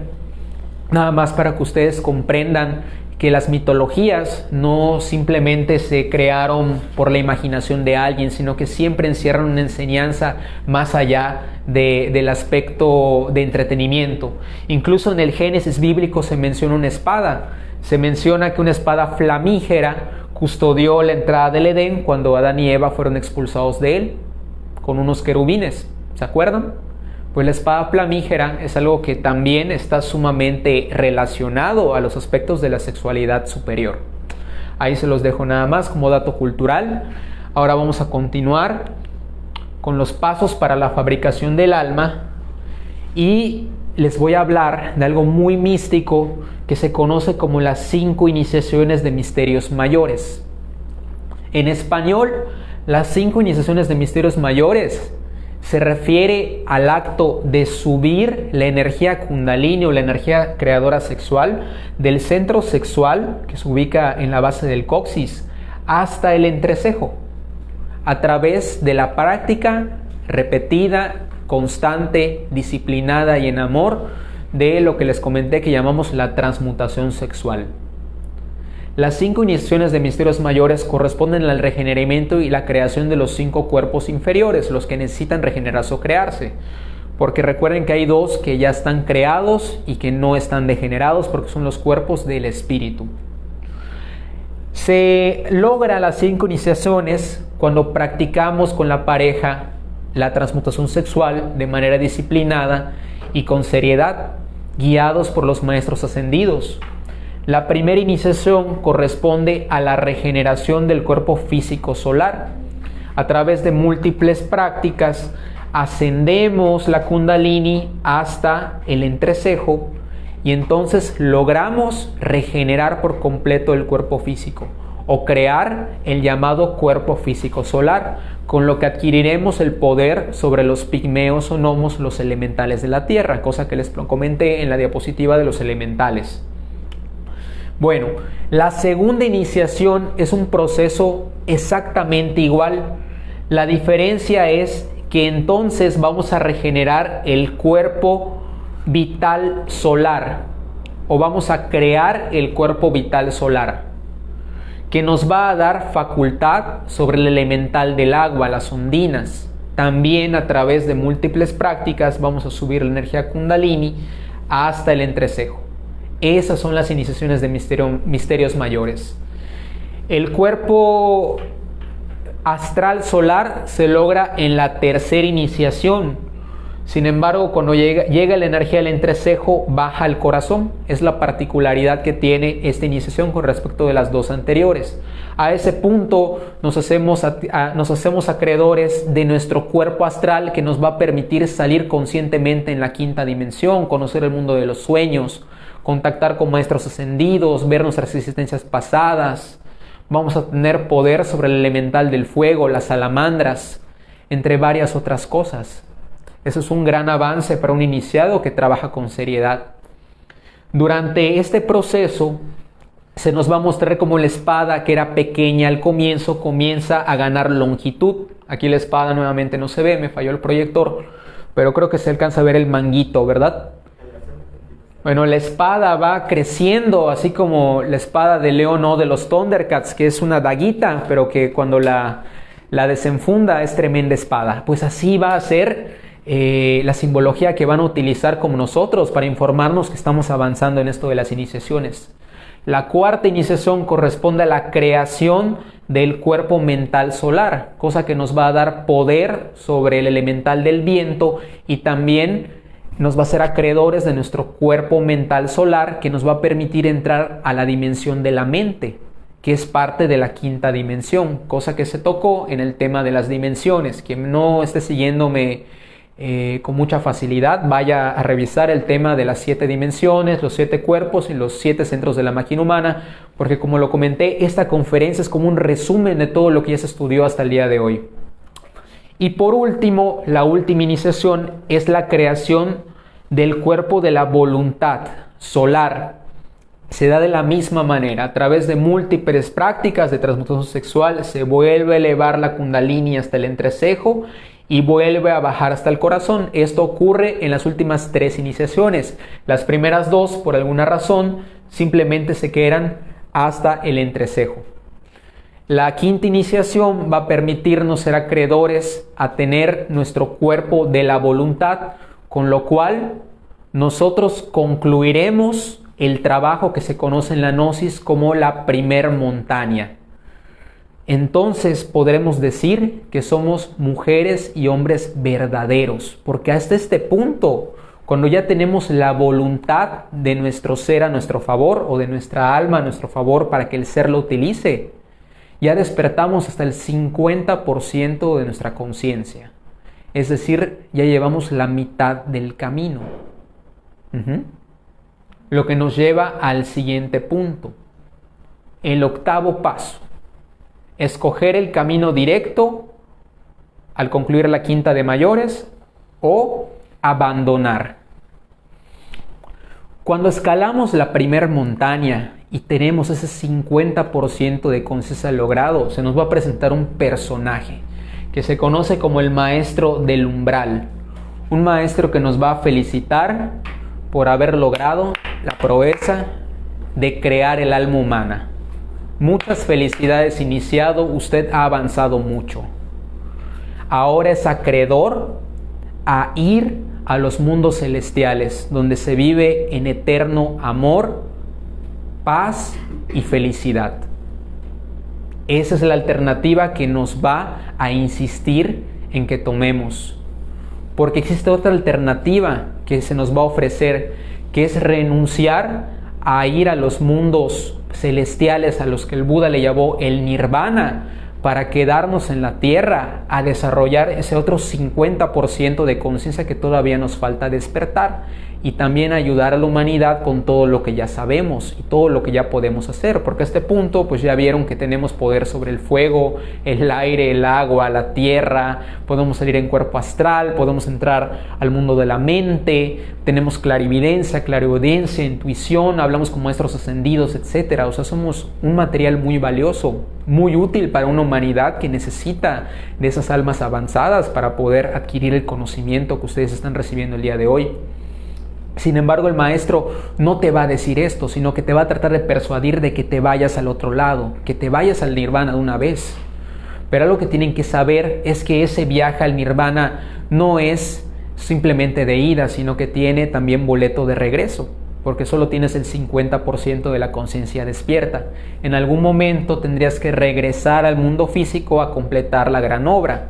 nada más para que ustedes comprendan que las mitologías no simplemente se crearon por la imaginación de alguien, sino que siempre encierran una enseñanza más allá del aspecto de entretenimiento. Incluso en el Génesis bíblico se menciona una espada. Se menciona que una espada flamígera custodió la entrada del Edén cuando Adán y Eva fueron expulsados de él con unos querubines. ¿Se acuerdan? Pues la espada flamígera es algo que también está sumamente relacionado a los aspectos de la sexualidad superior. Ahí se los dejo nada más como dato cultural. Ahora vamos a continuar con los pasos para la fabricación del alma y les voy a hablar de algo muy místico que se conoce como las 5 iniciaciones de misterios mayores. En español, las 5 iniciaciones de misterios mayores se refiere al acto de subir la energía Kundalini o la energía creadora sexual del centro sexual que se ubica en la base del coxis hasta el entrecejo a través de la práctica repetida, constante, disciplinada y en amor de lo que les comenté que llamamos la transmutación sexual. Las 5 iniciaciones de misterios mayores corresponden al regeneramiento y la creación de los 5 cuerpos inferiores, los que necesitan regenerarse o crearse. Porque recuerden que hay 2 que ya están creados y que no están degenerados, porque son los cuerpos del espíritu. Se logra las 5 iniciaciones cuando practicamos con la pareja la transmutación sexual de manera disciplinada y con seriedad, guiados por los maestros ascendidos. La primera iniciación corresponde a la regeneración del cuerpo físico solar. A través de múltiples prácticas ascendemos la Kundalini hasta el entrecejo y entonces logramos regenerar por completo el cuerpo físico o crear el llamado cuerpo físico solar, con lo que adquiriremos el poder sobre los pigmeos o gnomos, los elementales de la tierra, cosa que les comenté en la diapositiva de los elementales. Bueno, la segunda iniciación es un proceso exactamente igual. La diferencia es que entonces vamos a regenerar el cuerpo vital solar o vamos a crear el cuerpo vital solar, que nos va a dar facultad sobre el elemental del agua, las ondinas. También a través de múltiples prácticas vamos a subir la energía Kundalini hasta el entrecejo. Esas son las iniciaciones de misterios mayores. El cuerpo astral solar se logra en la tercera iniciación. Sin embargo, cuando llega la energía del entrecejo, baja al corazón. Es la particularidad que tiene esta iniciación con respecto de las 2 anteriores. A ese punto nos hacemos acreedores de nuestro cuerpo astral, que nos va a permitir salir conscientemente en la 5ª dimensión, conocer el mundo de los sueños, contactar con maestros ascendidos, ver nuestras existencias pasadas. Vamos a tener poder sobre el elemental del fuego, las salamandras, entre varias otras cosas. Eso es un gran avance para un iniciado que trabaja con seriedad. Durante este proceso se nos va a mostrar cómo la espada, que era pequeña al comienzo, comienza a ganar longitud. Aquí la espada nuevamente no se ve, me falló el proyector, pero creo que se alcanza a ver el manguito, ¿verdad? Bueno, la espada va creciendo, así como la espada de León o de los Thundercats, que es una daguita, pero que cuando la desenfunda es tremenda espada. Pues así va a ser la simbología que van a utilizar como nosotros para informarnos que estamos avanzando en esto de las iniciaciones. La 4ª iniciación corresponde a la creación del cuerpo mental solar, cosa que nos va a dar poder sobre el elemental del viento y también nos va a hacer acreedores de nuestro cuerpo mental solar, que nos va a permitir entrar a la dimensión de la mente, que es parte de la 5ª dimensión, cosa que se tocó en el tema de las dimensiones. Quien no esté siguiéndome con mucha facilidad, vaya a revisar el tema de las 7 dimensiones, los 7 cuerpos y los 7 centros de la máquina humana, porque como lo comenté, esta conferencia es como un resumen de todo lo que ya se estudió hasta el día de hoy. Y por último, la última iniciación es la creación del cuerpo de la voluntad solar. Se da de la misma manera, a través de múltiples prácticas de transmutación sexual, se vuelve a elevar la Kundalini hasta el entrecejo y vuelve a bajar hasta el corazón. Esto ocurre en las últimas 3 iniciaciones. Las primeras 2, por alguna razón, simplemente se quedan hasta el entrecejo. La 5ª iniciación va a permitirnos ser acreedores a tener nuestro cuerpo de la voluntad, con lo cual nosotros concluiremos el trabajo que se conoce en la Gnosis como la primer montaña. Entonces podremos decir que somos mujeres y hombres verdaderos, porque hasta este punto, cuando ya tenemos la voluntad de nuestro ser a nuestro favor o de nuestra alma a nuestro favor para que el ser lo utilice, ya despertamos hasta el 50% de nuestra conciencia. Es decir, ya llevamos la mitad del camino. Lo que nos lleva al siguiente punto. El 8º paso. Escoger el camino directo al concluir la 5ª de mayores o abandonar. Cuando escalamos la primera montaña y tenemos ese 50% de conciencia logrado, se nos va a presentar un personaje que se conoce como el maestro del umbral. Un maestro que nos va a felicitar por haber logrado la proeza de crear el alma humana. Muchas felicidades, iniciado, usted ha avanzado mucho. Ahora es acreedor a ir a los mundos celestiales, donde se vive en eterno amor, paz y felicidad. Esa es la alternativa que nos va a insistir en que tomemos. Porque existe otra alternativa que se nos va a ofrecer, que es renunciar a ir a los mundos celestiales a los que el Buda le llamó el nirvana, para quedarnos en la tierra a desarrollar ese otro 50% de conciencia que todavía nos falta despertar, y también ayudar a la humanidad con todo lo que ya sabemos y todo lo que ya podemos hacer, porque a este punto pues ya vieron que tenemos poder sobre el fuego, el aire, el agua, la tierra, podemos salir en cuerpo astral, podemos entrar al mundo de la mente, tenemos clarividencia, clariaudiencia, intuición, hablamos con maestros ascendidos, etcétera. O sea, somos un material muy valioso, muy útil para una humanidad que necesita de esas almas avanzadas para poder adquirir el conocimiento que ustedes están recibiendo el día de hoy. Sin embargo, el maestro no te va a decir esto, sino que te va a tratar de persuadir de que te vayas al otro lado, que te vayas al nirvana de una vez. Pero algo que tienen que saber es que ese viaje al nirvana no es simplemente de ida, sino que tiene también boleto de regreso, porque solo tienes el 50% de la conciencia despierta. En algún momento tendrías que regresar al mundo físico a completar la gran obra,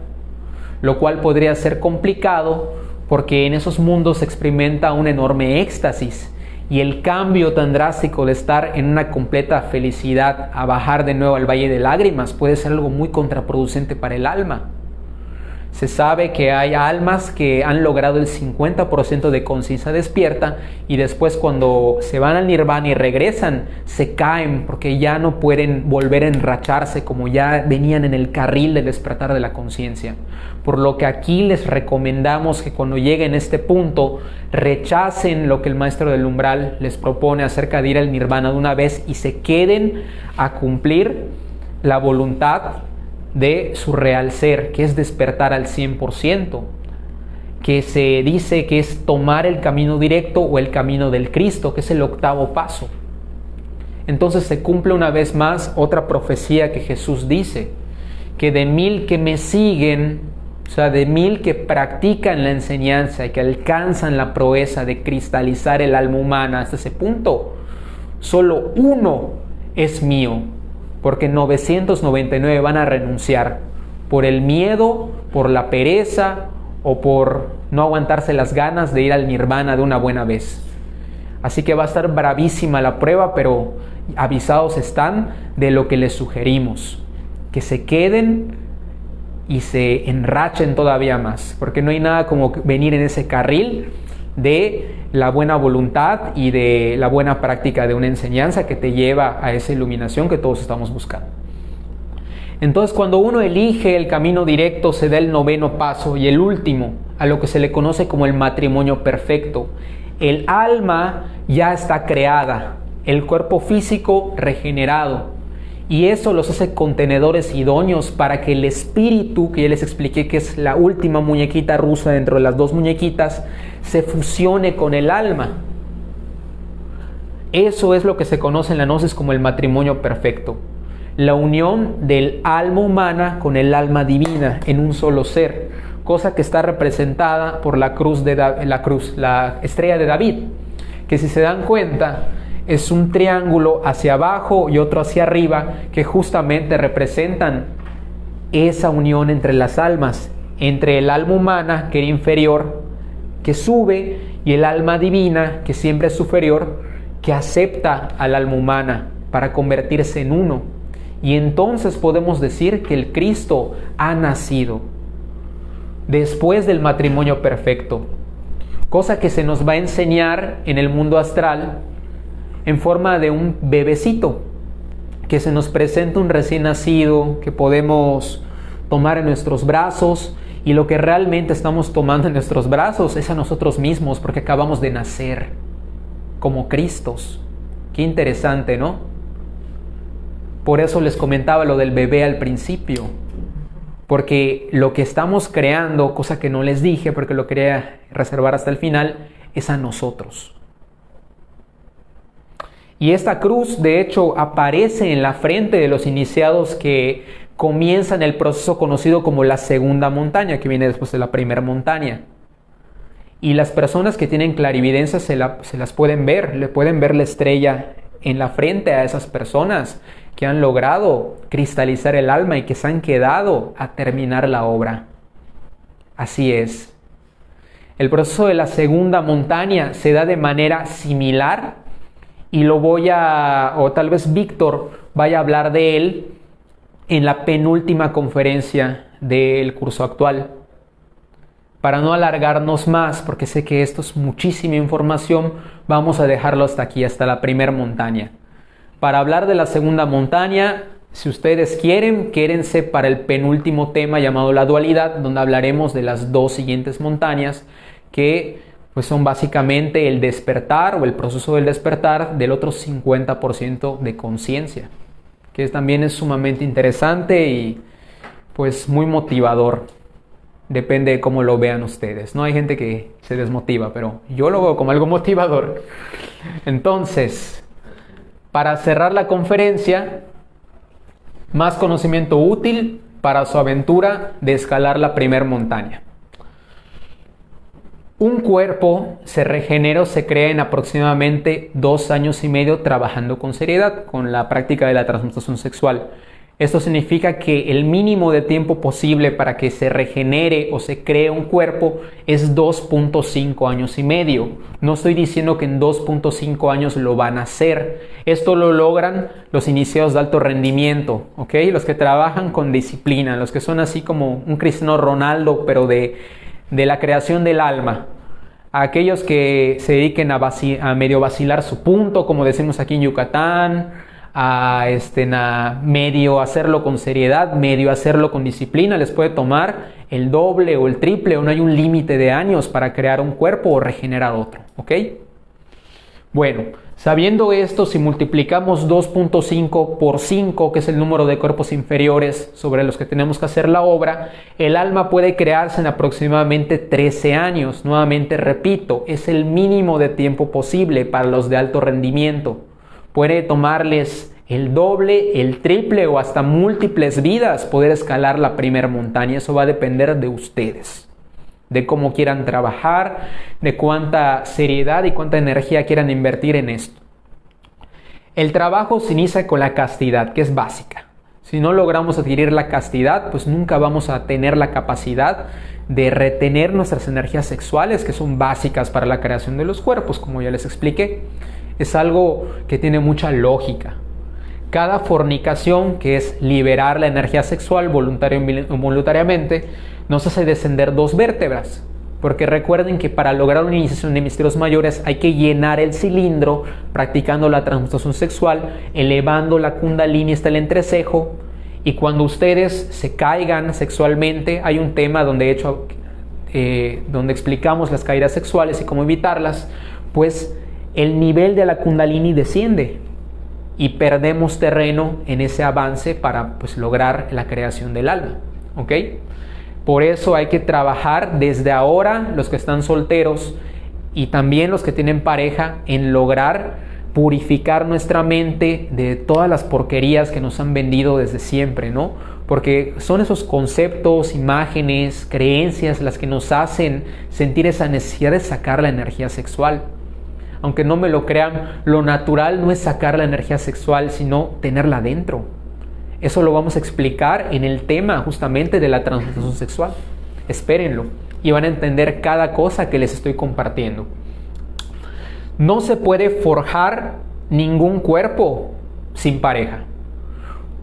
lo cual podría ser complicado, porque en esos mundos se experimenta un enorme éxtasis, y el cambio tan drástico de estar en una completa felicidad a bajar de nuevo al valle de lágrimas puede ser algo muy contraproducente para el alma. Se sabe que hay almas que han logrado el 50% de conciencia despierta y después, cuando se van al nirvana y regresan, se caen porque ya no pueden volver a enracharse como ya venían en el carril del despertar de la conciencia. Por lo que aquí les recomendamos que cuando lleguen a este punto rechacen lo que el maestro del umbral les propone acerca de ir al nirvana de una vez y se queden a cumplir la voluntad de su real ser, que es despertar al 100%, que se dice que es tomar el camino directo o el camino del Cristo, que es el octavo paso. Entonces se cumple una vez más otra profecía que Jesús dice, que de 1000 que me siguen, o sea, de 1000 que practican la enseñanza y que alcanzan la proeza de cristalizar el alma humana hasta ese punto, solo uno es mío, porque 999 van a renunciar por el miedo, por la pereza o por no aguantarse las ganas de ir al nirvana de una buena vez. Así que va a estar bravísima la prueba, pero avisados están de lo que les sugerimos, que se queden y se enrachen todavía más, porque no hay nada como venir en ese carril de la buena voluntad y de la buena práctica de una enseñanza que te lleva a esa iluminación que todos estamos buscando. Entonces, cuando uno elige el camino directo, se da el 9º paso y el último, a lo que se le conoce como el matrimonio perfecto. El alma ya está creada, el cuerpo físico regenerado, y eso los hace contenedores idóneos para que el espíritu, que ya les expliqué que es la última muñequita rusa dentro de las dos muñequitas, se fusione con el alma. Eso es lo que se conoce en la gnosis como el matrimonio perfecto, la unión del alma humana con el alma divina en un solo ser, cosa que está representada por la estrella de David, que si se dan cuenta es un triángulo hacia abajo y otro hacia arriba, que justamente representan esa unión entre las almas, entre el alma humana, que era inferior, que sube, y el alma divina, que siempre es superior, que acepta al alma humana para convertirse en uno. Y entonces podemos decir que el Cristo ha nacido después del matrimonio perfecto, cosa que se nos va a enseñar en el mundo astral en forma de un bebecito, que se nos presenta un recién nacido que podemos tomar en nuestros brazos, y lo que realmente estamos tomando en nuestros brazos es a nosotros mismos, porque acabamos de nacer como Cristos. Qué interesante, ¿no? Por eso les comentaba lo del bebé al principio, porque lo que estamos creando, cosa que no les dije porque lo quería reservar hasta el final, es a nosotros. Y esta cruz, de hecho, aparece en la frente de los iniciados que comienzan el proceso conocido como la segunda montaña, que viene después de la primera montaña. Y las personas que tienen clarividencia se las pueden ver, le pueden ver la estrella en la frente a esas personas que han logrado cristalizar el alma y que se han quedado a terminar la obra. Así es. El proceso de la segunda montaña se da de manera similar y o tal vez Víctor vaya a hablar de él en la penúltima conferencia del curso actual. Para no alargarnos más, porque sé que esto es muchísima información, vamos a dejarlo hasta aquí, hasta la primera montaña. Para hablar de la segunda montaña, si ustedes quieren, quédense para el penúltimo tema llamado la dualidad, donde hablaremos de las dos siguientes montañas, que pues son básicamente el despertar o el proceso del despertar del otro 50% de conciencia, que también es sumamente interesante y pues muy motivador. Depende de cómo lo vean ustedes, ¿no? Hay gente que se desmotiva, pero yo lo veo como algo motivador. Entonces, para cerrar la conferencia, más conocimiento útil para su aventura de escalar la primera montaña. Un cuerpo se regenera o se crea en aproximadamente 2 años y medio trabajando con seriedad, con la práctica de la transmutación sexual. Esto significa que el mínimo de tiempo posible para que se regenere o se cree un cuerpo es 2.5 años y medio. No estoy diciendo que en 2.5 años lo van a hacer. Esto lo logran los iniciados de alto rendimiento, ¿ok? Los que trabajan con disciplina, los que son así como un Cristiano Ronaldo, pero de la creación del alma. A aquellos que se dediquen a medio vacilar su punto, como decimos aquí en Yucatán, a medio hacerlo con seriedad, medio hacerlo con disciplina, les puede tomar el doble o el triple, o no hay un límite de años para crear un cuerpo o regenerar otro, ¿ok? Bueno, sabiendo esto, si multiplicamos 2.5 por 5, que es el número de cuerpos inferiores sobre los que tenemos que hacer la obra, el alma puede crearse en aproximadamente 13 años. Nuevamente repito, es el mínimo de tiempo posible para los de alto rendimiento. Puede tomarles el doble, el triple o hasta múltiples vidas poder escalar la primera montaña. Eso va a depender de ustedes, de cómo quieran trabajar, de cuánta seriedad y cuánta energía quieran invertir en esto. El trabajo se inicia con la castidad, que es básica. Si no logramos adquirir la castidad, pues nunca vamos a tener la capacidad de retener nuestras energías sexuales, que son básicas para la creación de los cuerpos, como ya les expliqué. Es algo que tiene mucha lógica. Cada fornicación, que es liberar la energía sexual voluntariamente, nos hace descender 2 vértebras. Porque recuerden que para lograr una iniciación de misterios mayores hay que llenar el cilindro practicando la transmutación sexual, elevando la kundalini hasta el entrecejo. Y cuando ustedes se caigan sexualmente, hay un tema donde explicamos las caídas sexuales y cómo evitarlas, pues el nivel de la kundalini desciende y perdemos terreno en ese avance para lograr la creación del alma, ¿ok? Por eso hay que trabajar desde ahora, los que están solteros y también los que tienen pareja, en lograr purificar nuestra mente de todas las porquerías que nos han vendido desde siempre, ¿no? Porque son esos conceptos, imágenes, creencias las que nos hacen sentir esa necesidad de sacar la energía sexual. Aunque no me lo crean, lo natural no es sacar la energía sexual, sino tenerla dentro. Eso lo vamos a explicar en el tema justamente de la transmutación sexual. Espérenlo y van a entender cada cosa que les estoy compartiendo. No se puede forjar ningún cuerpo sin pareja.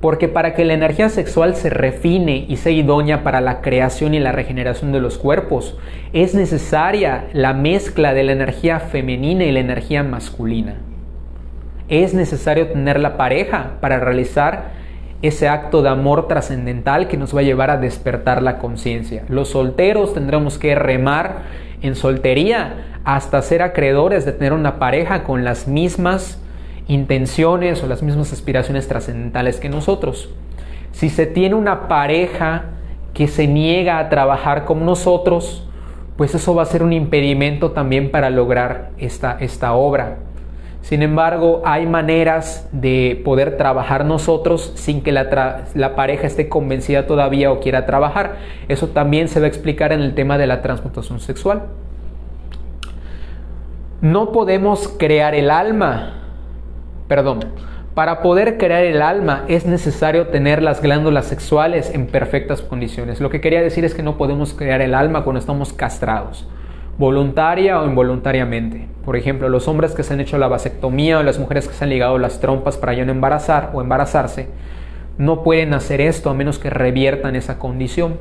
Porque para que la energía sexual se refine y sea idónea para la creación y la regeneración de los cuerpos, es necesaria la mezcla de la energía femenina y la energía masculina. Es necesario tener la pareja para realizar ese acto de amor trascendental que nos va a llevar a despertar la conciencia. Los solteros tendremos que remar en soltería hasta ser acreedores de tener una pareja con las mismas intenciones o las mismas aspiraciones trascendentales que nosotros. Si se tiene una pareja que se niega a trabajar con nosotros, pues eso va a ser un impedimento también para lograr esta obra. Sin embargo, hay maneras de poder trabajar nosotros sin que la pareja esté convencida todavía o quiera trabajar. Eso también se va a explicar en el tema de la transmutación sexual. No podemos crear el alma. Para poder crear el alma es necesario tener las glándulas sexuales en perfectas condiciones. Lo que quería decir es que no podemos crear el alma cuando estamos castrados, voluntaria o involuntariamente. Por ejemplo, los hombres que se han hecho la vasectomía o las mujeres que se han ligado las trompas para ya no embarazar o embarazarse, no pueden hacer esto a menos que reviertan esa condición,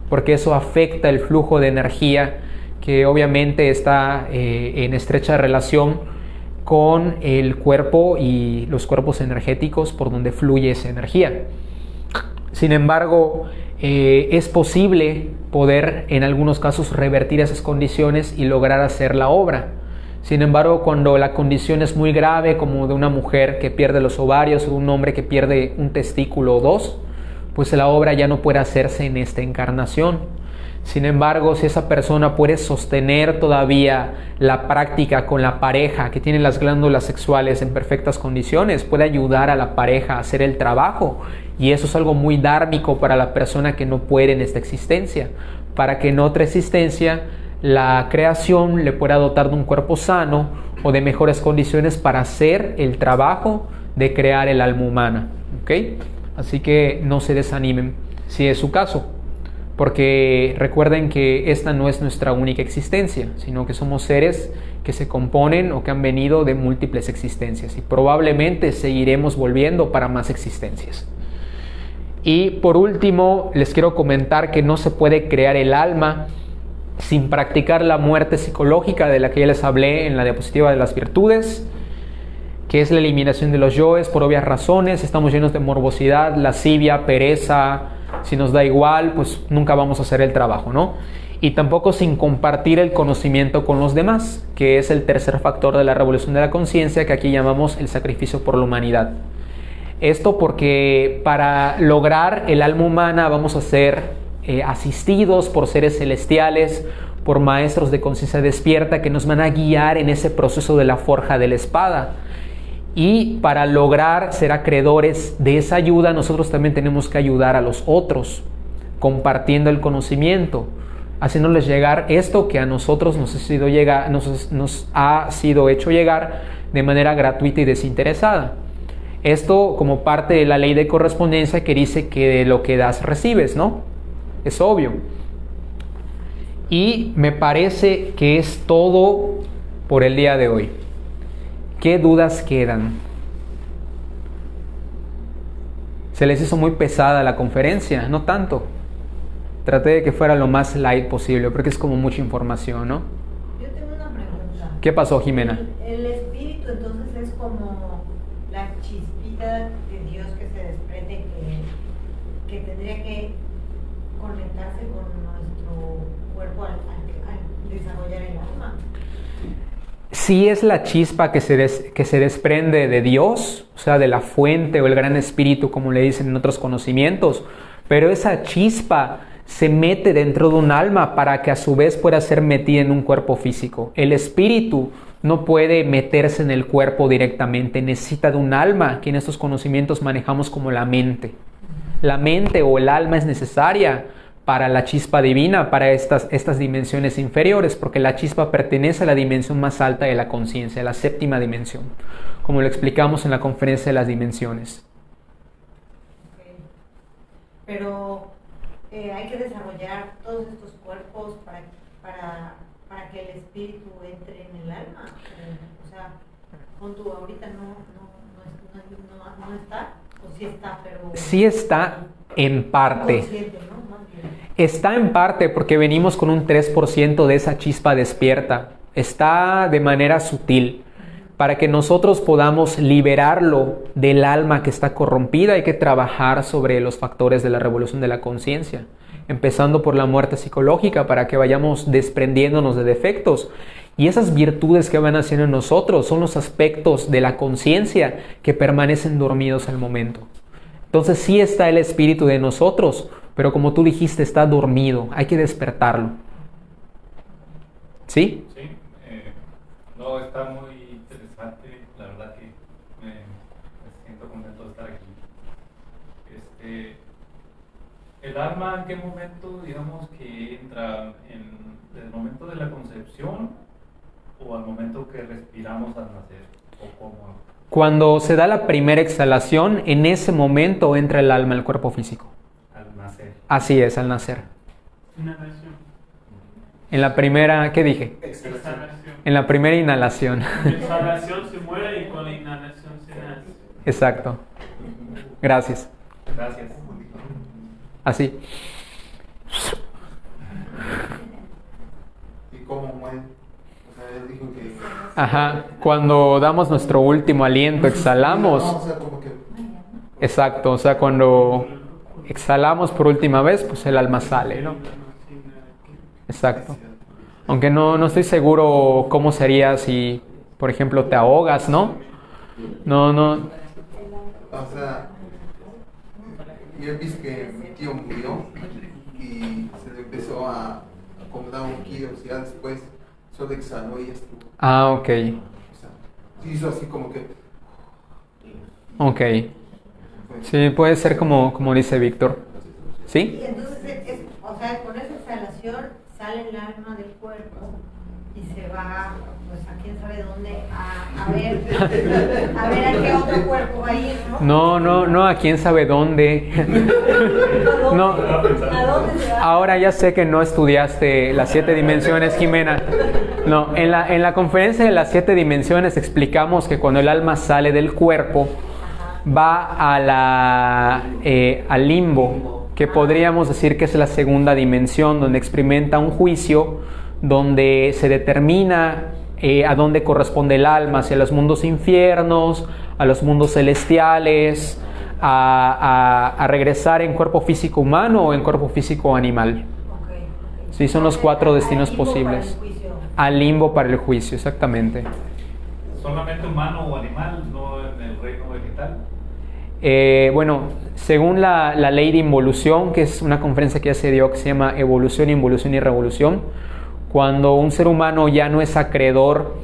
porque eso afecta el flujo de energía que obviamente está en estrecha relación con el cuerpo y los cuerpos energéticos por donde fluye esa energía. Sin embargo, es posible poder en algunos casos revertir esas condiciones y lograr hacer la obra. Sin embargo, cuando la condición es muy grave, como de una mujer que pierde los ovarios o de un hombre que pierde un testículo o dos, pues la obra ya no puede hacerse en esta encarnación. Sin embargo, si esa persona puede sostener todavía la práctica con la pareja que tiene las glándulas sexuales en perfectas condiciones, puede ayudar a la pareja a hacer el trabajo. Y eso es algo muy dármico para la persona que no puede en esta existencia, para que en otra existencia la creación le pueda dotar de un cuerpo sano o de mejores condiciones para hacer el trabajo de crear el alma humana. ¿Ok? Así que no se desanimen si es su caso, porque recuerden que esta no es nuestra única existencia, sino que somos seres que se componen o que han venido de múltiples existencias y probablemente seguiremos volviendo para más existencias. Y por último, les quiero comentar que no se puede crear el alma sin practicar la muerte psicológica de la que ya les hablé en la diapositiva de las virtudes, que es la eliminación de los yoes por obvias razones. Estamos llenos de morbosidad, lascivia, pereza. Si nos da igual, pues nunca vamos a hacer el trabajo, ¿no? Y tampoco sin compartir el conocimiento con los demás, que es el tercer factor de la revolución de la conciencia, que aquí llamamos el sacrificio por la humanidad. Esto porque para lograr el alma humana vamos a ser asistidos por seres celestiales, por maestros de conciencia despierta que nos van a guiar en ese proceso de la forja de la espada. Y para lograr ser acreedores de esa ayuda, nosotros también tenemos que ayudar a los otros, compartiendo el conocimiento, haciéndoles llegar esto que a nosotros nos ha sido hecho llegar de manera gratuita y desinteresada. Esto como parte de la ley de correspondencia que dice que de lo que das recibes, ¿no? Es obvio. Y me parece que es todo por el día de hoy. ¿Qué dudas quedan? ¿Se les hizo muy pesada la conferencia? No tanto. Traté de que fuera lo más light posible, porque es como mucha información, ¿no? Yo tengo una pregunta. ¿Qué pasó, Jimena? El espíritu entonces es como la chispita de Dios que se desprende, que tendría que conectarse con nuestro cuerpo al desarrollar el alma. Sí es la chispa que se desprende de Dios, o sea, de la fuente o el gran espíritu, como le dicen en otros conocimientos, pero esa chispa se mete dentro de un alma para que a su vez pueda ser metida en un cuerpo físico. El espíritu no puede meterse en el cuerpo directamente, necesita de un alma, que en estos conocimientos manejamos como la mente. La mente o el alma es necesaria para la chispa divina, para estas dimensiones inferiores, porque la chispa pertenece a la dimensión más alta de la conciencia, la séptima dimensión, como lo explicamos en la conferencia de las dimensiones. Okay. Pero hay que desarrollar todos estos cuerpos para que el espíritu entre en el alma. O sea, con tu ahorita no está, o sí está, pero... Sí está en parte. Consciente, ¿no? Está en parte porque venimos con un 3% de esa chispa despierta. Está de manera sutil. Para que nosotros podamos liberarlo del alma que está corrompida, hay que trabajar sobre los factores de la revolución de la conciencia. Empezando por la muerte psicológica, para que vayamos desprendiéndonos de defectos. Y esas virtudes que van haciendo en nosotros son los aspectos de la conciencia que permanecen dormidos al momento. Entonces sí está el espíritu de nosotros, pero como tú dijiste, está dormido. Hay que despertarlo. ¿Sí? Sí. No, está muy interesante la ¿El alma en qué momento, digamos, que entra en el momento de la concepción o al momento que respiramos al nacer? ¿O cómo? Cuando se da la primera exhalación, en ese momento entra el alma al cuerpo físico. Al nacer. Así es, al nacer. Inhalación. En la primera, ¿qué dije? Exhalación. En la primera inhalación. Exhalación se muere y con la inhalación se nace. Exacto. Gracias. Gracias. Así. ¿Y cómo muere? O sea, él dijo que... Ajá. Cuando damos nuestro último aliento, exhalamos. No, o sea, como que... Exacto. O sea, cuando exhalamos por última vez, pues el alma sale, ¿no? Exacto. Aunque no estoy seguro cómo sería si, por ejemplo, te ahogas, ¿no? No. O sea, yo he visto que mi tío murió y se le empezó a acomodar un kilo, o sea, después solo exhaló y ya estuvo. Ah, ok. O sea, se hizo así como que... Ok. Sí, puede ser como dice Víctor. Y ¿Sí? entonces, o sea, con esa exhalación sale el alma del cuerpo y se va, pues a quién sabe dónde, a ver a qué otro cuerpo va a ir, ¿no? No, a quién sabe dónde. No. ¿A dónde se va? Ahora ya sé que no estudiaste las 7 dimensiones, Jimena. No, en la conferencia de las 7 dimensiones explicamos que cuando el alma sale del cuerpo va al limbo, que podríamos decir que es la segunda dimensión, donde experimenta un juicio, donde se determina a dónde corresponde el alma, hacia los mundos infiernos, a los mundos celestiales, a regresar en cuerpo físico humano o en cuerpo físico animal. Sí, son los 4 destinos posibles. Al limbo para el juicio, exactamente. ¿Solamente humano o animal, no en el reino vegetal? Bueno, según la ley de involución, que es una conferencia que ya se dio que se llama Evolución, Involución y Revolución, cuando un ser humano ya no es acreedor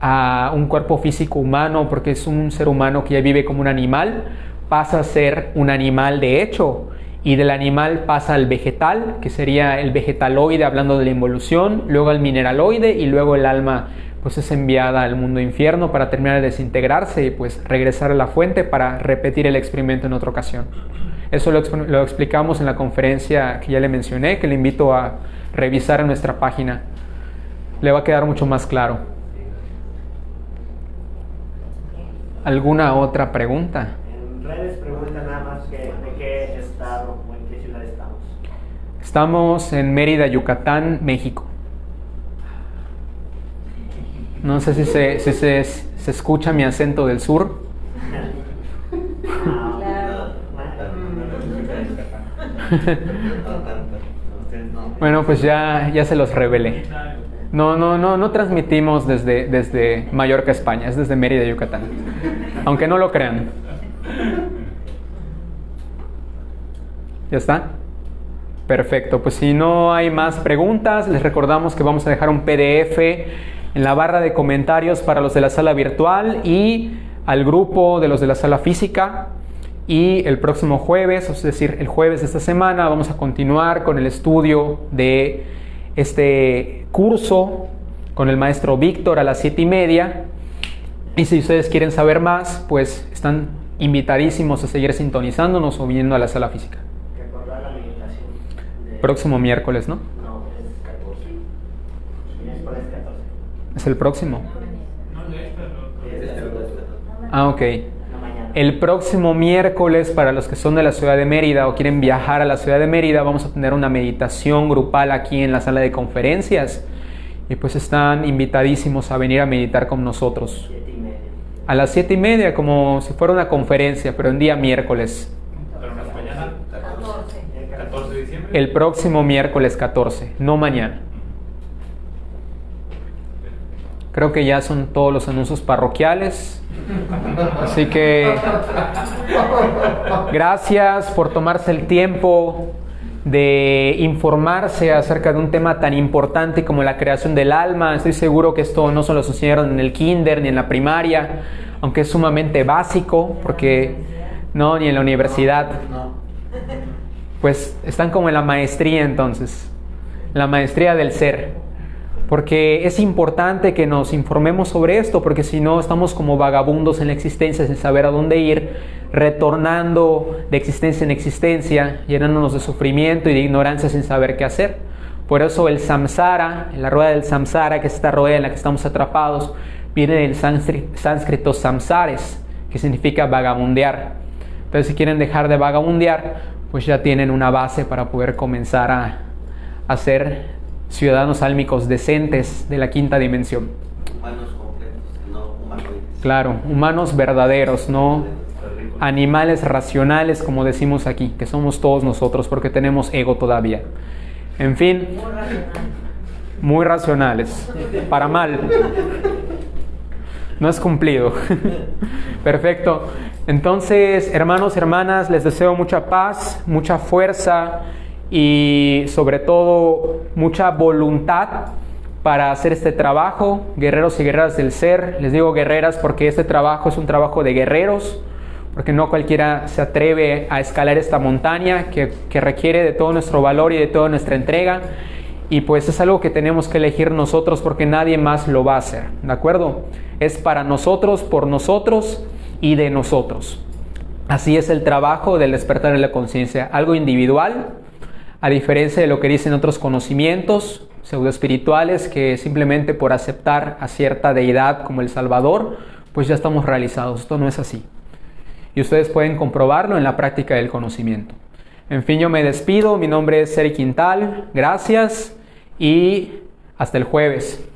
a un cuerpo físico humano porque es un ser humano que ya vive como un animal, pasa a ser un animal de hecho, y del animal pasa al vegetal, que sería el vegetaloide hablando de la involución, luego al mineraloide y luego el alma pues es enviada al mundo infierno para terminar de desintegrarse y pues regresar a la fuente para repetir el experimento en otra ocasión. Eso lo explicamos en la conferencia que ya le mencioné, que le invito a revisar en nuestra página. Le va a quedar mucho más claro. ¿Alguna otra pregunta? En redes preguntan nada más de qué estado o en qué ciudad estamos. Estamos en Mérida, Yucatán, México. No sé si se escucha mi acento del sur. Bueno, pues ya se los revelé. No transmitimos desde Mallorca, España, es desde Mérida, Yucatán. Aunque no lo crean. ¿Ya está? Perfecto, pues si no hay más preguntas, les recordamos que vamos a dejar un PDF en la barra de comentarios para los de la sala virtual y al grupo de los de la sala física. Y el próximo jueves, es decir, el jueves de esta semana, vamos a continuar con el estudio de este curso con el maestro Víctor a las 7:30. Y si ustedes quieren saber más, pues están invitadísimos a seguir sintonizándonos o viendo a la sala física. Recordar la meditación. Próximo miércoles, ¿no? No, es 14. Miércoles 14. Es el próximo. No de esta, no. Ah, ok. El próximo miércoles, para los que son de la ciudad de Mérida o quieren viajar a la ciudad de Mérida, vamos a tener una meditación grupal aquí en la sala de conferencias. Y pues están invitadísimos a venir a meditar con nosotros. 7:30. A las 7:30, como si fuera una conferencia, pero en día miércoles. ¿Pero no es mañana? 14 de diciembre. El próximo miércoles 14, no mañana. Creo que ya son todos los anuncios parroquiales. Así que gracias por tomarse el tiempo de informarse acerca de un tema tan importante como la creación del alma. Estoy seguro que esto no se lo enseñaron en el kinder ni en la primaria, aunque es sumamente básico, porque no, ni en la universidad. pues están como en la maestría entonces, la maestría del ser. Porque es importante que nos informemos sobre esto, porque si no estamos como vagabundos en la existencia sin saber a dónde ir, retornando de existencia en existencia, llenándonos de sufrimiento y de ignorancia sin saber qué hacer. Por eso el samsara, la rueda del samsara, que es esta rueda en la que estamos atrapados, viene del sánscrito samsares, que significa vagabundear. Entonces si quieren dejar de vagabundear, pues ya tienen una base para poder comenzar a ser ciudadanos álmicos decentes de la quinta dimensión. Humanos completos, no humanoides. Claro, humanos verdaderos, no animales racionales como decimos aquí, que somos todos nosotros porque tenemos ego todavía. En fin, muy racionales, para mal. No es cumplido. Perfecto. Entonces, hermanos, hermanas, les deseo mucha paz, mucha fuerza y sobre todo mucha voluntad para hacer este trabajo. Guerreros y guerreras del ser. Les digo guerreras porque este trabajo es un trabajo de guerreros, porque no cualquiera se atreve a escalar esta montaña que requiere de todo nuestro valor y de toda nuestra entrega. Y pues es algo que tenemos que elegir nosotros porque nadie más lo va a hacer, ¿de acuerdo? Es para nosotros, por nosotros y de nosotros. Así es el trabajo del despertar de la conciencia, algo individual, a diferencia de lo que dicen otros conocimientos pseudoespirituales, que simplemente por aceptar a cierta deidad como el Salvador, pues ya estamos realizados. Esto no es así. Y ustedes pueden comprobarlo en la práctica del conocimiento. En fin, yo me despido. Mi nombre es Eric Quintal. Gracias y hasta el jueves.